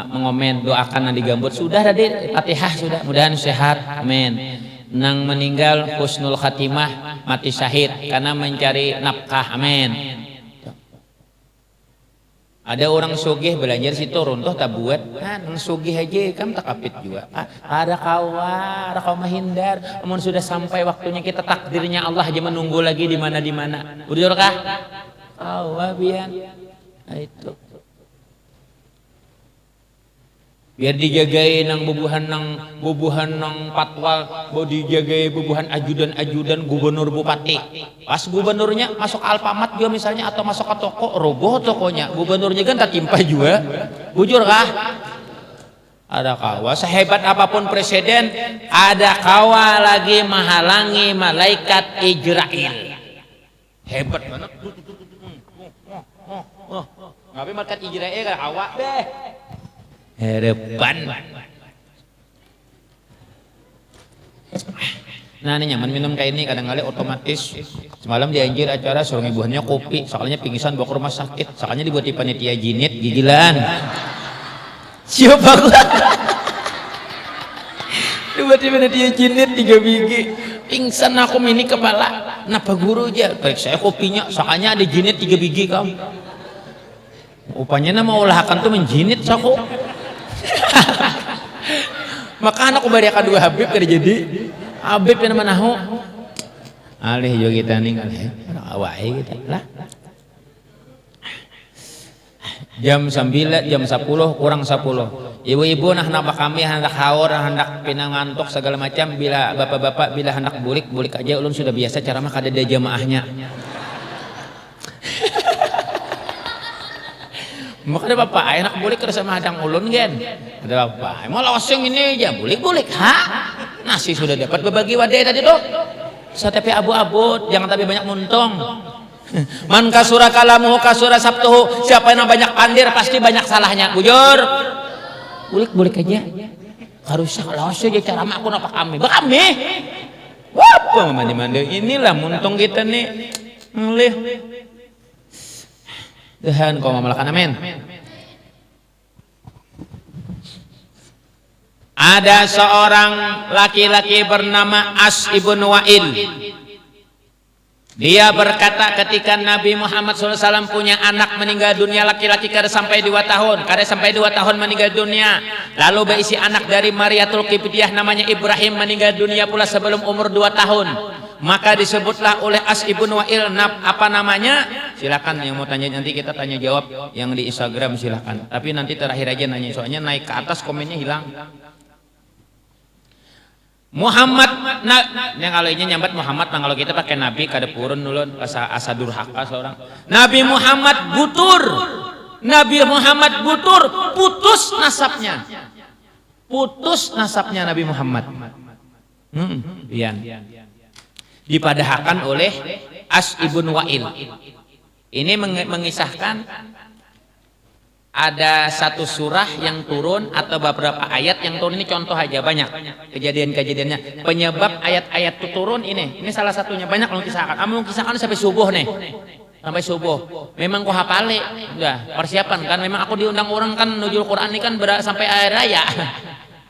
mengomen doakan nanti gambut sudah tadi Fatihah sudah, mudahan sehat, amin. Nang meninggal husnul khatimah, mati syahid karena mencari nafkah, amin. Ada orang sugih belajar situ runtuh tak buat kan sugih aja kan tak kapit juga. Ada kawa menghindar. Namun sudah sampai waktunya kita takdirnya Allah aja menunggu lagi di mana. Bujur kah? Kawa bian. Nah, itu. Biar dijagai nang bubuhan nang patwal, bo dijagai bubuhan ajudan gubernur bupati. Pas gubernurnya masuk Alfamart juga misalnya atau masuk ke toko, roboh tokonya. Gubernurnya kan tak timpa juga. Bujur kah? Ada kawa sehebat apapun presiden, ada kawa lagi menghalangi malaikat Ijrail. Hebat banget. Ngapain malaikat Ijrail kan awak deh. Harapan. Nah ini nyaman minum kayak ini kadang-kali otomatis. Semalam dianjir acara suruh ibuannya kopi, soalnya pingsan bawa ke rumah sakit, soalnya dibuat di panitia jinit gigilan. Siapa gua? Dibuat di panitia jinit 3 biji. Pingsan aku mini kepala. Napa guru aja? Baik saya kopinya, soalnya ada jinit 3 biji kamu. Upanya nama olahakan tuh menjinit saku. Maka anak ubariakan 2 Habib kada jadi Habib yang nama nahu alih juga kita nih alih awai kita lah jam 9 jam 10 kurang 10 ibu-ibu nah hendak kami hendak haur hendak pinang ngantuk segala macam bila bapak-bapak bila hendak bulik aja ulun sudah biasa cara mah kada ada jamaahnya. Maka ada bapak enak bulik kerja sama hadang ulun gen. Ada bapak mau lawasing ini aja bulik ha nasi sudah dapat berbagi wadah tadi tuh tapi abu-abu jangan tapi banyak muntung. Man kasura kalamuhu kasura sabtuhu, siapa yang banyak pandir pasti banyak salahnya. Bujur bulik aja harusnya lawasing aja cara mak aku napa kami wah mandi inilah muntung kita nih ngelih. Tuhan kau memalakan amin. Ada seorang laki-laki bernama As ibn Wa'il. Dia berkata ketika Nabi Muhammad SAW punya anak meninggal dunia laki-laki kada sampai 2 tahun meninggal dunia. Lalu berisi anak dari Mariatul Qibtiyah namanya Ibrahim meninggal dunia pula sebelum umur 2 tahun. Maka disebutlah oleh As ibn Wa'il apa namanya? Silakan yang mau tanya nanti kita tanya jawab yang di Instagram silakan. Tapi nanti terakhir aja nanya soalnya naik ke atas komennya hilang. Muhammad yang kalau ini nyambat Muhammad nah kalau kita pakai Nabi kada purun dulu asa durhaka seorang. Nabi Muhammad butur putus nasabnya Nabi Muhammad. Dipadahakan oleh As ibn Wa'il. Ini mengisahkan ada satu surah yang turun atau beberapa ayat yang turun. Ini contoh aja, banyak kejadian-kejadiannya. Penyebab ayat-ayat itu turun ini salah satunya, banyak lu kisahkan. Amun kisahkan sampai subuh nih. Sampai subuh. Memang ku hafale. Udah, persiapan kan. Memang aku diundang orang kan nujul Quran ini kan sampai akhir raya.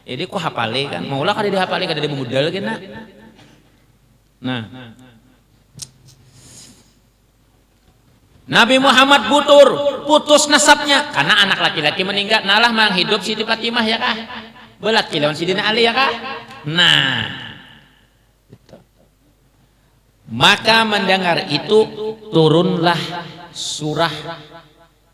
Jadi ku hafale kan. Maulah kada dihafale kada dimudal kena. Nah. Nabi Muhammad putus nasabnya karena anak laki-laki meninggal. Nalah mang hidup Siti Fatimah ya kah? Belat lawan Sidina Ali ya kah? Nah, maka mendengar itu turunlah surah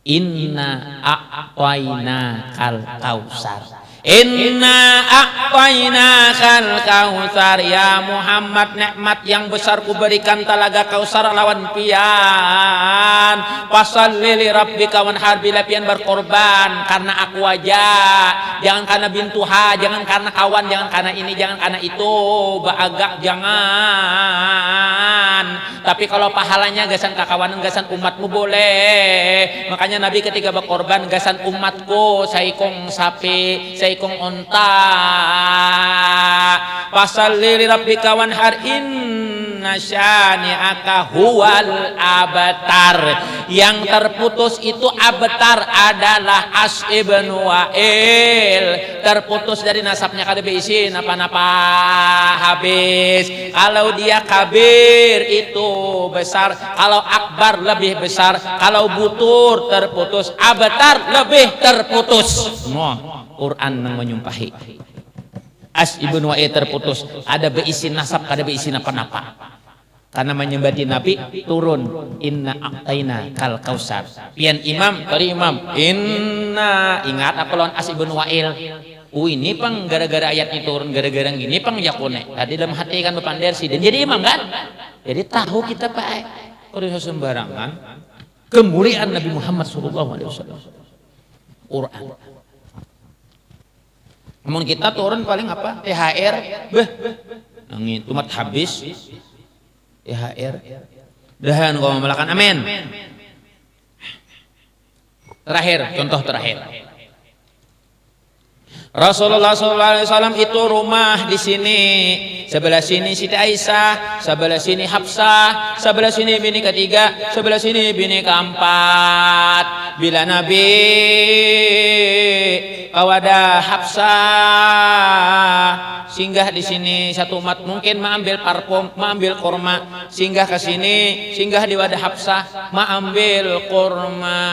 Inna a'tayna kal kausar. Inna a'tayna kal kausar. Ya Muhammad, nikmat yang besar kuberikan talaga kausar lawan pian. Fasalli li rabbika wanhar, bila pian berkorban karena aku aja. Jangan karena bintuha, jangan karena kawan, jangan karena ini, jangan karena itu. Baagak jangan. Tapi kalau pahalanya gasan kakawanan, gasan umatmu boleh. Makanya Nabi ketika berkorban gasan umatku, saikong sapi, saikong onta. Fasalli li rabbika wanhar, inna syani'aka huwal abtar. Yang terputus itu abtar adalah As ibn Wa'il. Terputus dari nasabnya kada beisin apa-apa habis. Kalau dia kabir itu besar, kalau akbar lebih besar, kalau butur terputus, abtar lebih terputus. Semua Quran yang menyumpahi. As ibn Wa'il terputus, ada beisin nasab, kada beisin apa-apa. Karena menyembati Nabi turun Inna a'tayna kal kausar. Pian imam, tadi imam Inna, ingat aku lawan As ibn Wa'il. Ini pang gara-gara ayatnya turun, gara-gara gini pang yakune. Tadi dalam hati kan berpandai sih. Dan jadi imam kan? Jadi tahu kita Pak. Kalau sembarangan kemuliaan Nabi Muhammad SAW. Quran. Namun kita turun paling apa? THR, nangin umat habis. THR. Dahan kau memelakan, amin. Terakhir, contoh terakhir. Rasulullah SAW itu rumah di sini, sebelah sini Siti Aisyah, sebelah sini Hafsah, sebelah sini bini ketiga, sebelah sini bini keempat. Bila Nabi kawada Hafsah singgah di sini, satu umat mungkin mengambil parfum, mengambil kurma, singgah ke sini, singgah di wadah Hafsah, mengambil kurma.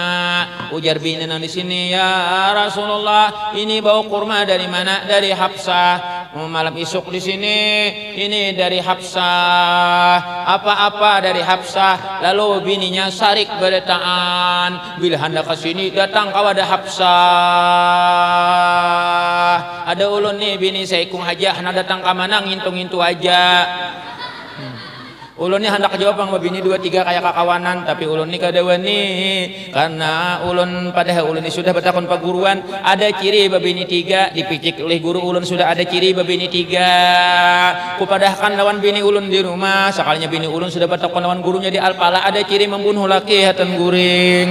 Ujar bini di sini, ya Rasulullah, ini bau kurma dari mana? Dari Hafsah. Malam isuk di sini, ini dari Hafsah. Apa-apa dari Hafsah. Lalu bininya sarik berdataan. Bila hendak ke sini, datang ke wadah Hafsah. Ada ulun nih bini saya ikung aja, hendak datang ke mana ngintung-ngintu aja. Ulun nih hendak jawab bang bini 2-3 kayak kakawanan, tapi ulun nih kada wani karena ulun padahal ulun ini sudah bertakon paguruan. Ada ciri babini 3 dipicik oleh guru ulun, sudah ada ciri babini 3. Kupadahkan lawan bini ulun di rumah, sekalinya bini ulun sudah bertakon lawan gurunya di Alpala, ada ciri membunuh laki hatan guring.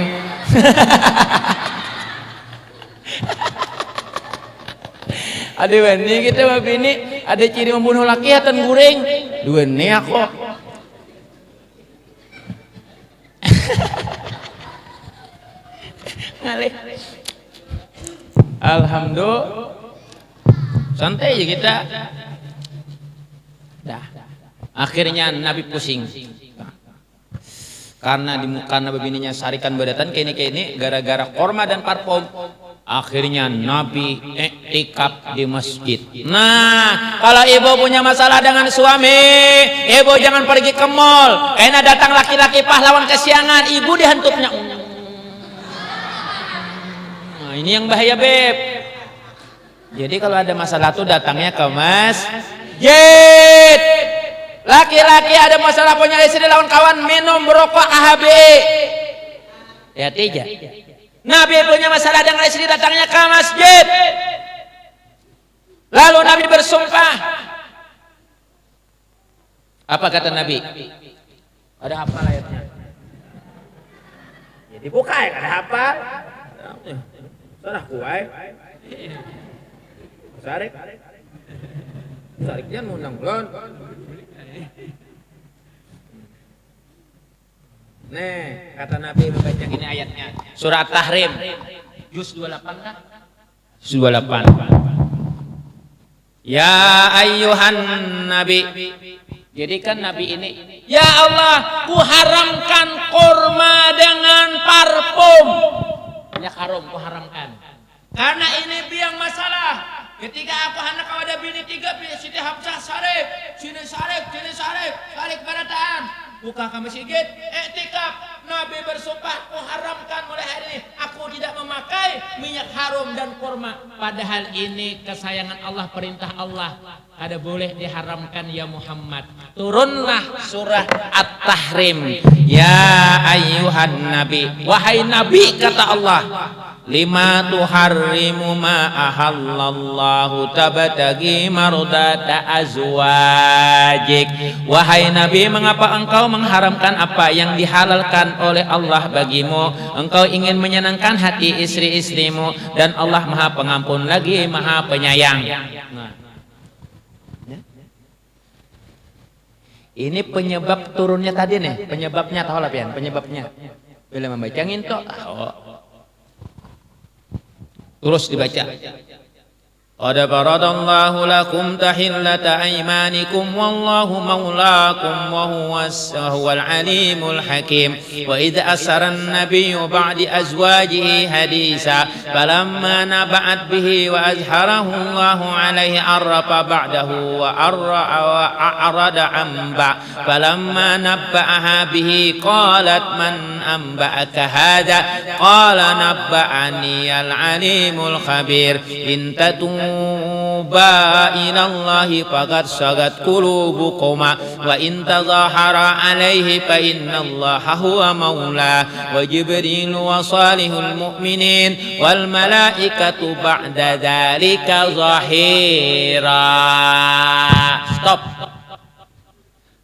Ada wani kita babini ada ciri membunuh laki hatan guring. Dua nih aku. Alhamdulillah, santai aja kita. Dah. Akhirnya Nabi pusing. Karena begininya sarikan badatan kini gara-gara korma dan parfum. Akhirnya Nabi iktikaf di masjid. Nah, kalau ibu punya masalah dengan suami, ibu jangan pergi ke mall. Karena datang laki-laki pahlawan kesiangan, ibu dihantupnya. Nah, ini yang bahaya, Beb. Jadi kalau ada masalah tuh datangnya ke masjid. Laki-laki ada masalah punya istri lawan kawan minum merokok AHB. Ya tidak. Nabi punya masalah dengan istri datangnya ke masjid. Lalu Nabi bersumpah. Apa kata Nabi? Ada apa ayatnya? Jadi buka ya, ada apa? Sarah kuai. Sarek. Sareknya ngundang belon. Nih, kata Nabi membaca ini ayatnya. Surah At-Tahrim. Juz 28 kan? Juz 28. Ya ayyuhan Nabi. Jadi kan Nabi ini, ya Allah, ku haramkan kurma dengan parfum. Ya haram, ku haramkan. Karena ini biang masalah. Ketika aku hendak ada bini 3, Siti Hamzah sarek, sini sarek, sarek barataan. Buka ke masjid, iktikaf. Nabi bersumpah, ku haramkan mulai hari ini. Aku tidak memakai minyak harum dan kurma. Padahal ini kesayangan Allah, perintah Allah. Ada boleh diharamkan ya Muhammad. Turunlah surah At-Tahrim. Ya ayyuhan Nabi. Wahai Nabi, kata Allah. Lima tuharrimu ma ahallallahu tabtagi mardata azwajik. Wahai Nabi, mengapa engkau mengharamkan apa yang dihalalkan oleh Allah bagimu? Engkau ingin menyenangkan hati istri-istrimu, dan Allah Maha Pengampun lagi Maha Penyayang. Ini penyebab turunnya tadi nih, penyebabnya tahu lah pian, penyebabnya. Bila membacangin toh. Terus dibaca. Qad faradallahu lakum tahillata aymanikum wallahu maulakum wa huwal alimul hakim. Wa idh asara an-nabiyyu ba'da azwajihi hadisa falamma naba'at bihi wa azharahu Allahu alayhi arrafa ba'dahu wa a'rada amba falamma nabba'aha bihi qalat man anba'aka hadha qala nabba'ani al-alimul khabir in tuba ilallahi faqad sagat qulubukuma wa in tadhahara alaihi fa innallaha huwa maula wa jibril wa salihul mu'minin wal malaikatu ba'da dzalika zahira. Stop.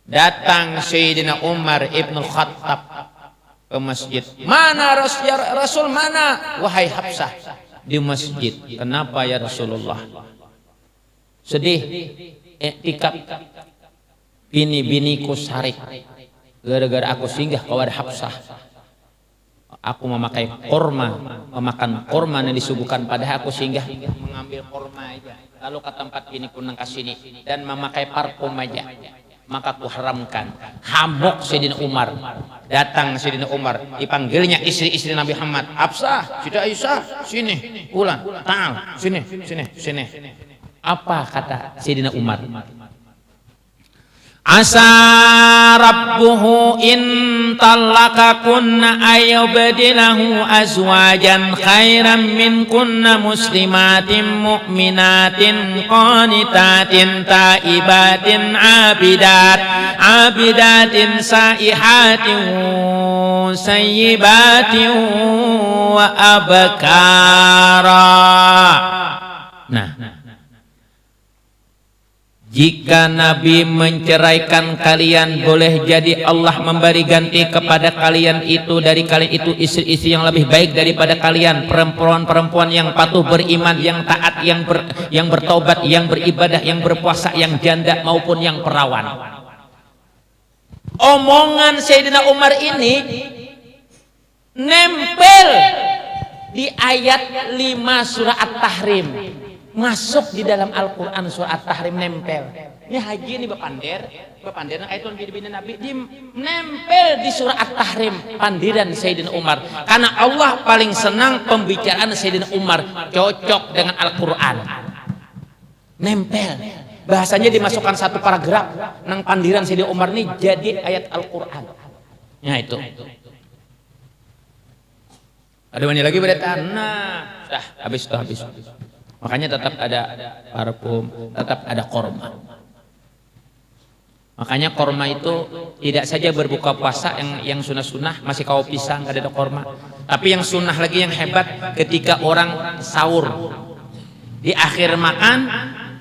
Datang Sayyidina Umar ibn Khattab ke masjid. Mana Rasul mana? Wahai Hafsah, di masjid. Kenapa ya Rasulullah? Sedih, iktikaf. Bini-biniku sarik gara-gara aku singgah kepada Hafsah. Aku memakai korma, memakan korma yang disuguhkan pada aku singgah mengambil korma aja. Lalu ke tempat biniku nang kasini dan memakai parfum aja. Maka ku haramkan. Hamok Sayyidina Umar. Datang Sayyidina Umar, dipanggilnya istri-istri Nabi Muhammad. Hafsah, Siti Aisyah, sini. Ulan, ta'al, sini. Apa kata Sayyidina Umar? Asa rabbuhu in talaqakunna ayyubdilahu azwajan khairan minkunna muslimatin mu'minatin qanitatin taibatin abidatin saihatin sayyibatin wa abkara. Nah, jika Nabi menceraikan kalian, boleh jadi Allah memberi ganti kepada kalian itu, dari kalian itu istri-istri yang lebih baik daripada kalian, perempuan-perempuan yang patuh, beriman, yang taat, yang bertobat, yang beribadah, yang berpuasa, yang janda maupun yang perawan. Omongan Sayyidina Umar ini nempel di ayat 5 surah At-Tahrim. Masuk di dalam Al-Quran surah At-Tahrim, nempel. Ini haji nih Bapander ayat bini Nabi nempel di surah At-Tahrim, pandiran Sayyidina Umar. Karena Allah paling senang pembicaraan Sayyidina Umar cocok dengan Al-Quran. Nempel. Bahasanya dimasukkan satu paragraf nang pandiran Sayyidina Umar ini jadi ayat Al-Quran. Nah itu. Ada banyak lagi berita. Nah, habis. Makanya tetap ada parfum, tetap ada korma. Makanya korma itu tidak saja berbuka puasa yang sunnah-sunnah masih kau pisang nggak ada korma. Tapi yang sunnah lagi yang hebat ketika orang sahur di akhir makan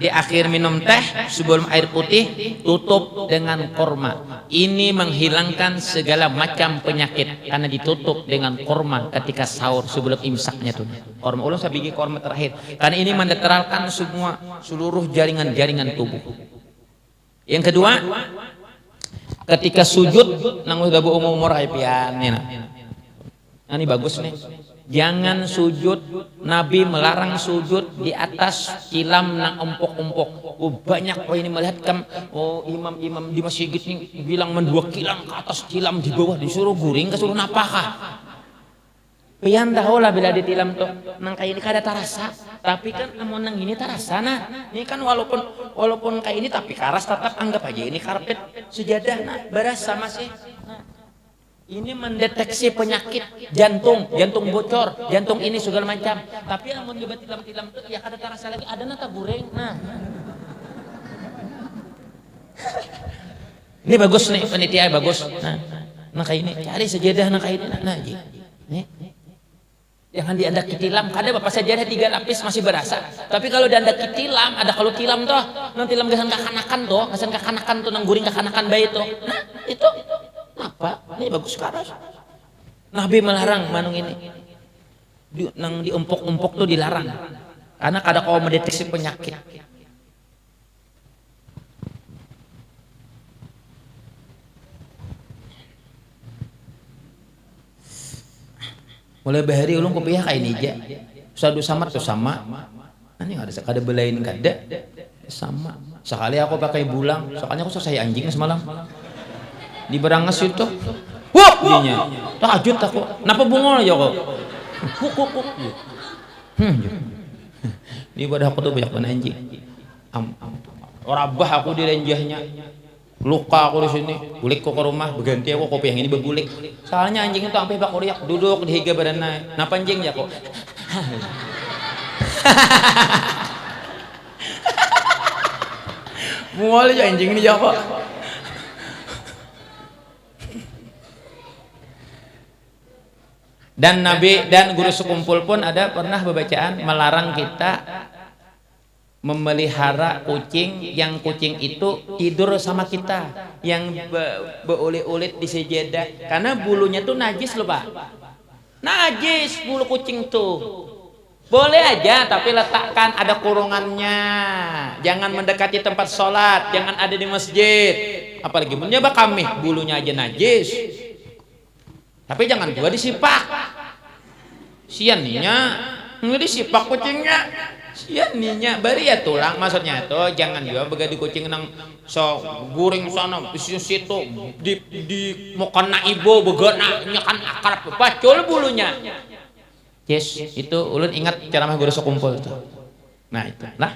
di akhir minum teh sebelum air putih tutup dengan korma. Ini menghilangkan segala macam penyakit karena ditutup dengan korma ketika sahur sebelum imsaknya tuh. Korma ulun sabigi korma terakhir karena ini menetralkan semua seluruh jaringan-jaringan tubuh. Yang kedua, ketika sujud nang udah umur pian nih. Nah, ini bagus nih. Jangan sujud, Nabi melarang sujud di atas cilam nang empuk-empuk. Banyak ini melihat imam-imam di masjid ini bilang mendua kilang ke atas cilam di bawah disuruh guring kesuruh napakah. Pian tahu lah bila di tilam tuh nang kayak ini kada terasa, tapi kan amun nang ini terasa nah. Ini kan walaupun kayak ini tapi karas tetap anggap aja ini karpet sejadah nah berasa masih. Nah, ini mendeteksi penyakit jantung bocor, jantung ini segala macam. Tapi amun nyoba tilam-tilam tuh ya kada terasa lagi ada nata goreng. Nah. Ini bagus nih panitia bagus. Nah kayak ini cari sejadah nah kayak ini. Nah, nih. Jangan diandak tilam, kada bapak sajadah 3 lapis masih berasa. Tapi kalau diandak tilam, ada kalau tilam tuh, nang tilam gasan kakanakan tuh nang guring kakanakan bayi tuh. Nah, itu apa? Ini bagus karas. Nabi melarang manung ini. Nang diempuk-empuk tuh dilarang. Karena kada kau mendeteksi penyakit. Mulai bahari ulung kopiah kayak ini aja. Sadu sama tuh sama. Ini ada kada belain kada sama. Sekali aku pakai bulang, soalnya aku selesai anjing semalam. Di Berangas itu. Wah, dinya. Takjub aku. Napa bungol aja kok. Kuk. Di badan aku tuh banyak banget anjing. Orabah aku di lenjahnya. Luka aku di sini, bulik kok ke rumah, berganti aku kopi yang ini berbulik. Soalnya anjing itu sampai Pak Uriak duduk di higa badan naik. Napa anjing ya kok? Mual aja anjing ini ya kok. Dan Nabi dan guru sekumpul pun ada pernah bacaan melarang kita memelihara kucing yang kucing itu tidur sama kita yang berulit-ulit di sejadah karena bulunya tuh najis loh Pak, najis bulu kucing tuh. Boleh aja tapi letakkan ada kurungannya, jangan mendekati tempat sholat, jangan ada di masjid, apalagi mencoba kami bulunya aja najis. Tapi jangan juga disipak, siannya nggak disipak kucingnya. Ya ninya bari ya tulang maksudnya itu jangan juga begadi kucing nang so guring sana di situ di mau kena ibu begana nyakan akar pacul bulunya. Yes, itu ulun ingat ceramah guru sekumpul itu. Nah itu lah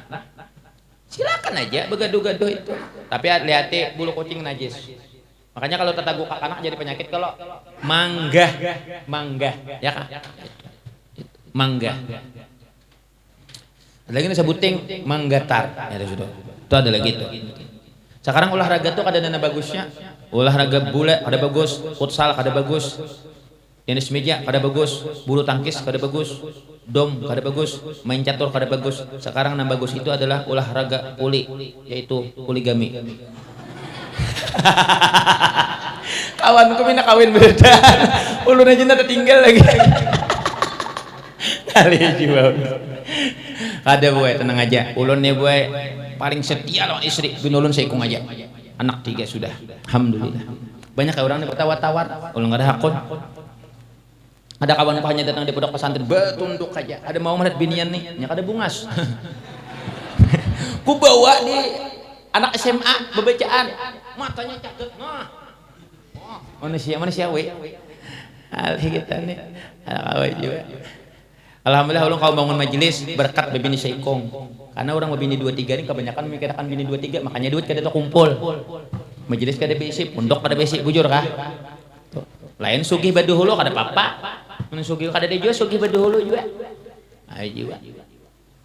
silakan aja begadu-gadu itu tapi hati-hati bulu kucing najis. Makanya kalau tetaguk anak jadi penyakit kalau manggah ya kak manggah. Ada lagi sebuting manggatar ya sudah itu ada lagi itu. Sekarang olahraga tuh ada dana bagusnya, olahraga bola ada bagus, futsal ada bagus, tenis meja ada bagus, bulu tangkis ada bagus, dom ada bagus, main catur ada bagus. Sekarang yang bagus itu adalah olahraga poli yaitu poligami. Kawanku mina kawin beda ulun aja nada tinggal lagi kali jiwa. Ada boy tenang aja ulun nih boy paling setia loh istri bin ulun seikung aja anak 3 sudah alhamdulillah. Banyak kayak orang nih bertawar-tawar ulun gak ada hakun. Ada kawan hanya datang di pondok pesantren betunduk aja ada mau melihat binian nih nyak ada bungas. Ku bawa di anak SMA bebacaan matanya caket nah manusia we alih kita nih anak awal juga. Alhamdulillah ulun kau bangun majelis berkat bebini seikong karena orang bebini 2-3 ini kebanyakan memikirkan bini 2-3 makanya duit kada kumpul majelis kada besi pondok kada besi bujur kah lain sugih baduhulu kada papa mun sugih kada dejo sugih baduhulu juga ayo juga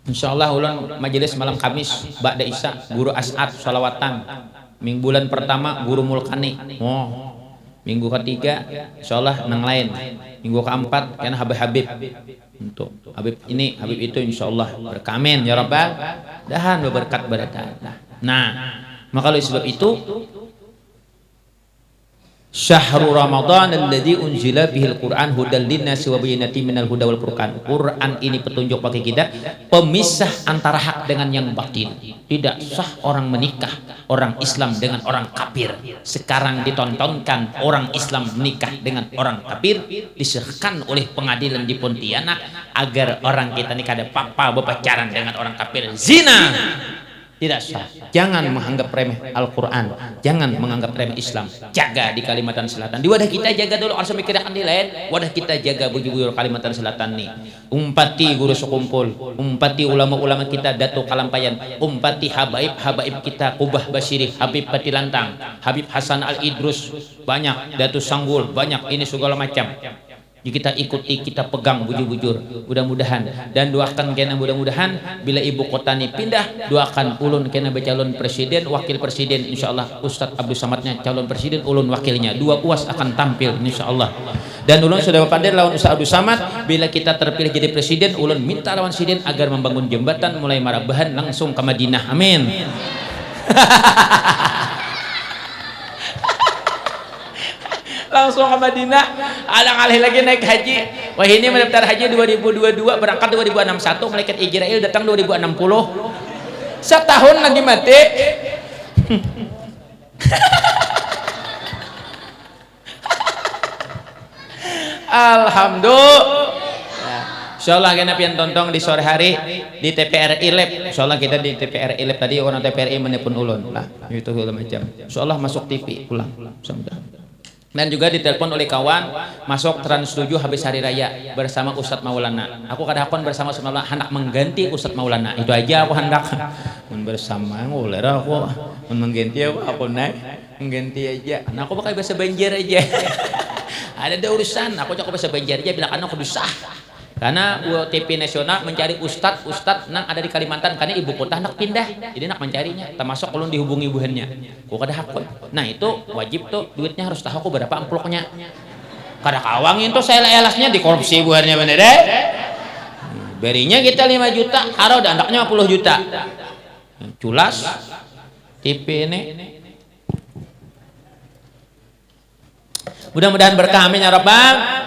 insyaallah ulun majelis malam Kamis ba'da Isya guru As'ad salawatan minggu bulan pertama guru Mulkani Minggu ketiga insyaallah nang lain. Minggu keempat kan Habib untuk Habib ini Habib itu insyaallah berkamen ya Rabbal dahan berkat berkah. Nah, maka oleh sebab itu Syahrul Ramadan alladzi unzila bihil Qur'an hudal linnasi wa bayyinatin minal huda wal furqan. Quran ini petunjuk bagi kita, pemisah antara hak dengan yang batil. Tidak sah orang menikah orang Islam dengan orang kafir. Sekarang ditontonkan orang Islam menikah dengan orang kafir, disahkan oleh pengadilan di Pontianak agar orang kita nikah ada papa berpacaran dengan orang kafir. Zina. Tidak sah. Jangan menganggap remeh Al-Quran, jangan menganggap remeh Islam. Jaga di Kalimantan Selatan. Di wadah kita jaga dulu, harus mikirkan di lain. Wadah kita jaga bujur-bujur Kalimantan Selatan nih. Umpati guru sekumpul, umpati ulama-ulama kita Datuk Kalampayan, umpati habaib kita Kubah Basiri, Habib Patilantang, Habib Hasan Al-Idrus, banyak Datuk Sanggul, banyak ini segala macam. Kita ikuti, kita pegang bujur-bujur, mudah-mudahan, dan doakan kena mudah-mudahan bila ibu kota ini pindah, doakan ulun kena calon presiden, wakil presiden, insyaallah Ustadz Abdul Samadnya calon presiden, ulun wakilnya, dua uas akan tampil insyaallah. Dan ulun sudah berpandai lawan Ustadz Abdul Samad, bila kita terpilih jadi presiden, ulun minta lawan presiden agar membangun jembatan mulai Marabahan langsung ke Madinah, amin. Langsung ke Madinah, alang-alih lagi naik haji. Wah, ini mendaftar haji 2022, berangkat 2061, malaikat Israel datang 2060. Setahun lagi mati. Alhamdulillah. Insyaallah kita pian tonton di sore hari di TPRI Lab. Insyaallah kita di TPRI Lab tadi orang TPRI menelpon ulun lah. Itu segala macam. Insyaallah masuk TV pulang. Dan juga ditelepon oleh kawan masuk Trans 7 habis hari raya bersama Ustadz Maulana. Aku kadang bersama Ustadz Maulana hendak mengganti Ustadz Maulana. Itu aja aku hendak bersama ngulur aku mengganti aku naik mengganti aja. Nah, aku pakai bahasa Banjar aja. Ada urusan, aku cakap bahasa Banjar aja bilang aku sah. Karena TV nasional mencari ustadz nang ada di Kalimantan karena ibu kota nak pindah, jadi nak mencarinya termasuk kalau dihubungi ibuhannya kok kada hakun. Nah itu wajib tuh duitnya harus tahu aku berapa amplopnya kada kawang itu saya elasnya dikorupsi ibuhannya bener deh. Berinya kita 5 juta harus ada anaknya 50 juta culas TV ini. Mudah-mudahan berkah amin ya rabbal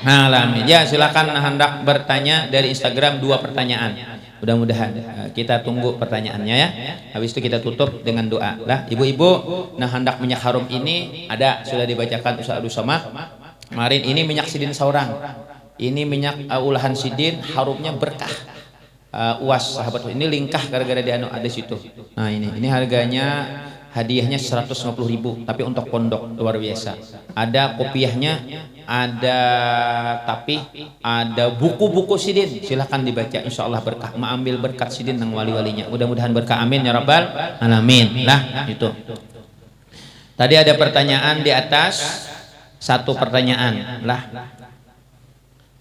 alamin. Ya, silakan hendak bertanya dari Instagram 2 pertanyaan. Mudah-mudahan kita tunggu pertanyaannya ya. Habis itu kita tutup dengan doa. Lah, ibu-ibu, nah hendak minyak harum ini ada sudah dibacakan Ustaz Abdul Samad. Kemarin ini minyak sidin saurang. Ini minyak ulahan sidin, harumnya berkah. Uas sahabat ini lingkah gara-gara di anu ada situ. Nah, ini harganya hadiahnya 150.000 tapi untuk pondok luar biasa. Ada kopiahnya, ada tapi ada buku-buku sidin, silahkan dibaca insyaallah berkah, mengambil berkat sidin nang wali-walinya. Mudah-mudahan berkah amin ya rabbal alamin. Lah itu. Tadi ada pertanyaan di atas, satu pertanyaan lah.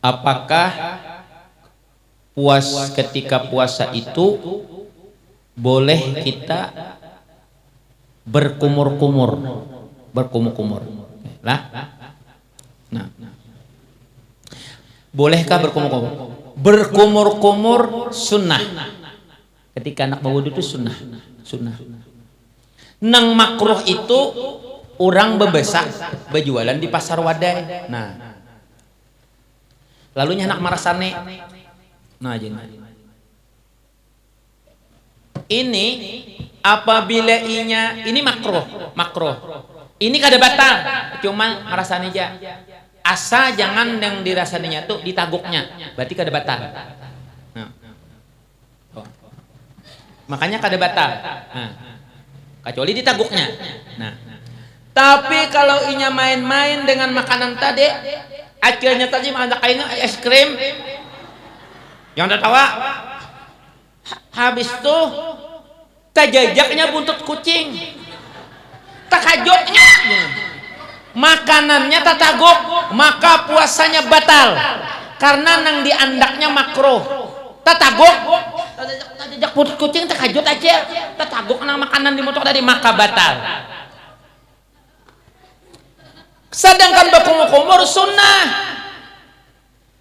Apakah ketika puasa itu boleh kita berkumur-kumur lah? Nah, bolehkah berkumur-kumur sunnah ketika anak mawudu itu sunnah. Nang makruh itu orang bebesak berjualan di pasar wadai. Nah, lalunya anak marasane. Nah, ini apabila ini makruh, ini kada batal, cuma rasanya aja. Asa jangan yang dirasaninya tuh ditaguknya, berarti kada batal. Nah. Oh. Makanya kada batal. Nah. Kecuali ditaguknya. Nah. Tapi kalau inya main-main dengan makanan tadi, akhirnya tadi ada kainnya es krim, yang tertawa, habis tuh tajajaknya buntut kucing, takajutnya, makanannya tatagok, maka puasanya batal karena nang diandaknya makruh. Tatagok, tajak buntut kucing takajut aja, tatagok nang makanan di motor tadi maka batal. Sedangkan bakumur sunnah.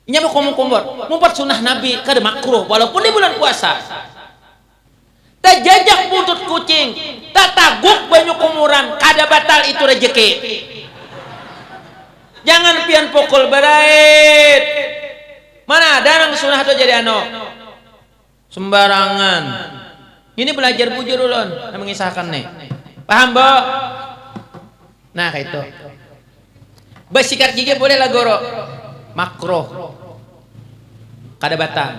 Nya bakumur mumpat sunnah Nabi kada makruh walaupun di bulan puasa. Tak jajak butut kucing, tak taguk banyu kumuran, kada batal itu rezeki. Jangan pian pukul berait. Mana ada nang sunnah atau jadi sembarangan. Ini belajar bujur ulun, mengisahkan nih. Paham, Bo? Nah, kayak itu. Bersikat gigi boleh lah goro. Makruh. Kada batal.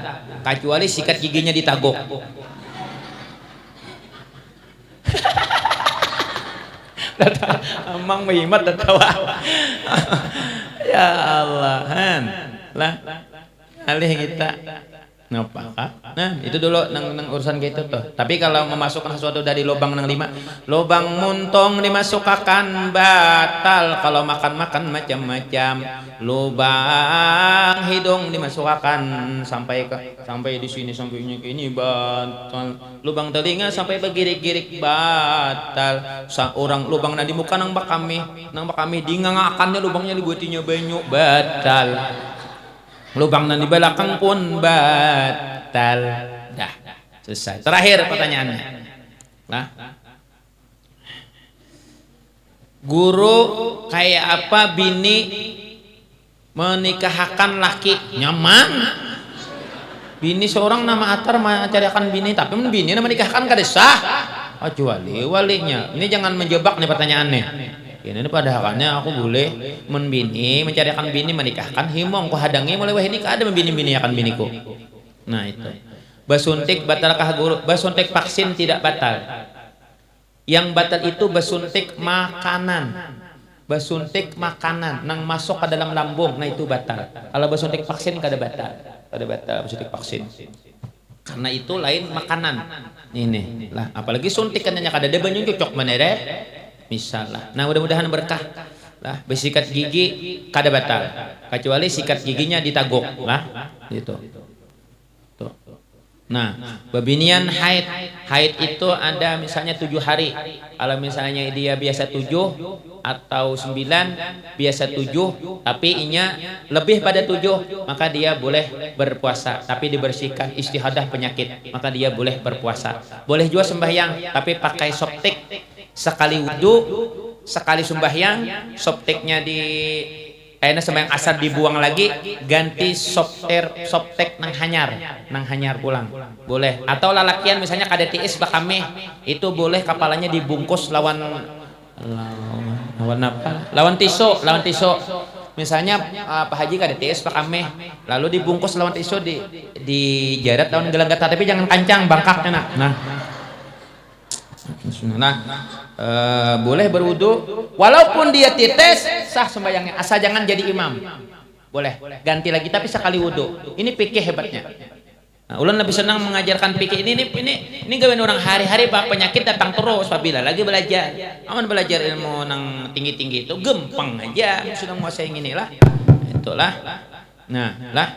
Kecuali sikat giginya ditaguk. Emang mimat tawa. Ya Allah, Han. Lah. Alih kita. Ngapa? Nah, itu dulu nang urusan gitu tuh. Tapi kalau memasukkan sesuatu dari lubang nang 5, lubang muntung dimasukkan batal. Kalau makan macam-macam. Lubang hidung dimasukkan sampai di sini sampai ke ini batal. Lubang telinga sampai begirik-girik batal. Orang lubang di muka nang bakami dingangakannya lubangnya dibuatinya banyu batal. Lubang di belakang pun batal. Dah, selesai. Terakhir pertanyaannya. Nah, guru kayak apa bini menikahkan laki? Nyaman. Bini seorang nama atar mencarikan bini, tapi bini nama nikahkan kada sah. Kecuali walinya. Ini jangan menjebak nih pertanyaannya. Ini pada haknya aku boleh membini, mencarikan bini, menikahkan himong ku hadangi mulai wah ini ada membini-bini akan biniku. Nah itu. Basuntik batalkah guru? Basuntik vaksin tidak batal. Yang batal itu basuntik makanan. Basuntik makanan nang masuk ke dalam lambung, nah itu batal. Kalau basuntik vaksin kada batal. Kada batal basuntik vaksin. Karena itu lain makanan. Ini lah, apalagi suntik kan kada ada banyu cocok manere. Misalnya, nah mudah-mudahan berkah lah. Bersikat gigi kada batal kecuali sikat giginya ditaguk lah gitu. Tuh. Nah, babinian haid itu ada misalnya 7 hari. Kalau misalnya dia biasa 7 atau 9, biasa 7 tapi inya lebih pada 7, maka dia boleh berpuasa tapi dibersihkan istihadah penyakit, maka dia boleh berpuasa. Boleh juga sembahyang tapi pakai soptik. Sekali wudu, sekali sembahyang, sopteknya di sembahyang asar dibuang lagi, ganti soptek nang hanyar pulang. Boleh. Atau lalakian misalnya kada tiis bakame, itu boleh kepalanya dibungkus lawan apa? Lawan tisu. Misalnya Pak Haji kada tiis bakame, lalu dibungkus lawan tisu di jarat lawan gelang gata, tapi jangan kancang bangkaknya nah. Boleh berwudu walaupun dia titis sah sembahyangnya asal jangan jadi imam. Boleh ganti lagi tapi sekali wudu. Ini fikih hebatnya. Nah, ulun lebih senang mengajarkan fikih ini gawean orang hari-hari pak penyakit datang terus apabila lagi belajar. Aman belajar ilmu nang tinggi-tinggi itu gampang aja sudah menguasai inilah. Itulah. Nah, lah.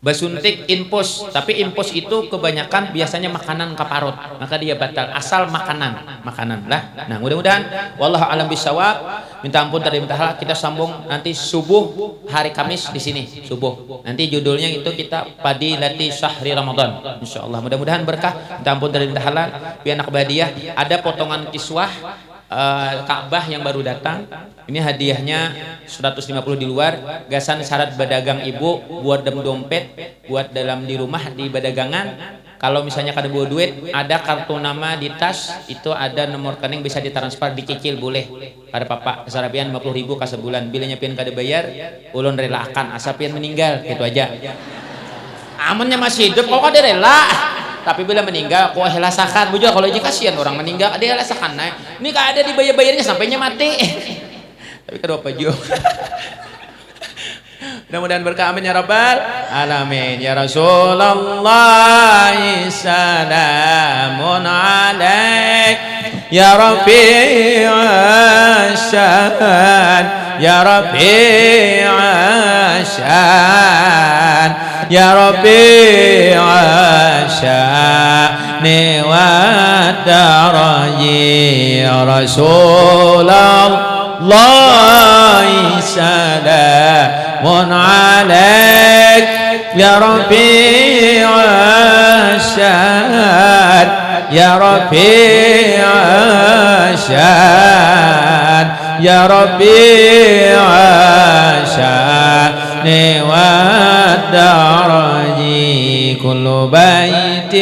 Basuntik infus, tapi infus itu kebanyakan biasanya makanan kaparut, maka dia batal asal makanan lah. Nah mudah-mudahan wallahu alam bisawab. Minta ampun tadi minta hal kita sambung nanti subuh hari Kamis di sini subuh. Nanti judulnya itu kita Fadilati Syahri Ramadan. Insyaallah mudah-mudahan berkah. Minta ampun tadi minta halal. Biar anak hadiah ada potongan kiswah Ka'bah yang baru datang. Ini hadiahnya 150 di luar. Gasan syarat berdagang ibu buat dompet, buat dalam di rumah di berdagangan. Kalau misalnya kada bawa duit, ada kartu nama di tas, itu ada nomor rekening bisa ditransfer dicicil boleh. Pada papa kesarapian 50.000 ka sebulan. Bilanya pian kada bayar, ulun relakan asal pian meninggal, gitu aja. Amannya masih hidup kok kada rela. Tapi bila meninggal kok hela sakat bujur kalau aja kasihan orang meninggal dia hela sakan naik. Ini kada ada dibayar-bayarnya sampainya mati. Tapi kedua apa juga. Mudah-mudahan berkah amin ya rabbal alamin. Ya Rasulullah salamun alaik ya Rabbi asyan ya Rabbi asyan ya Rabbi asyani wa daraji ya Rasulullah سلام عليك يا رفيع الشان يا رفيع الشان يا رفيع الشان والدرج كل بيت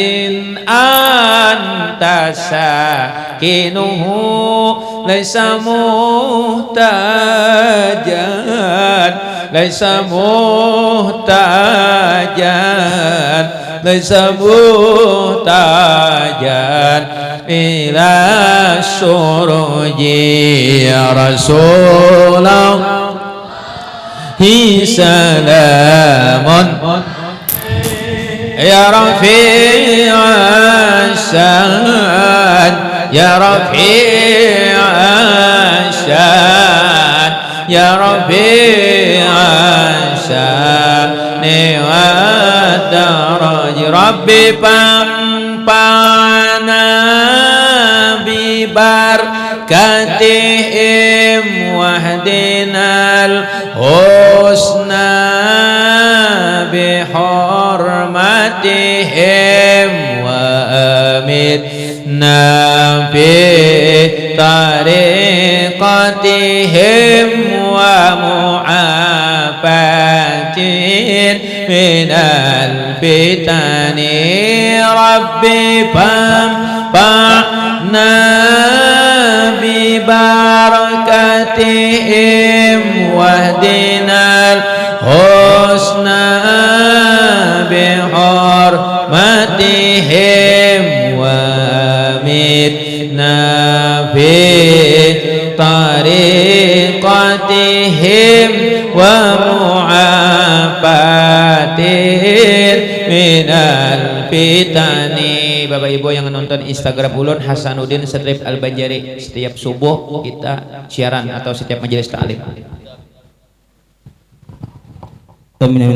أنت ساكنه ليس محتاجا ليس محتاجا ليس محتاجا إلى السرج يا رسول الله سلام يا رفيع الشان يا رفيع الشان يا رفيع الشان والدرج ربي pampana bibarkatihim wahdinal husna bihormatihim wa amitna fi tariqatihim wa mu'afatin minal fitani rabbi pampana bibarakatihim wahdinal husna bihormatihim wa amitna fi tariqatihim wa mu'afatin minal fitani. Bapak Ibu yang nonton Instagram Ulun Hasanuddin Strip Al-Banjari, setiap subuh kita siaran atau setiap majelis ta'lim.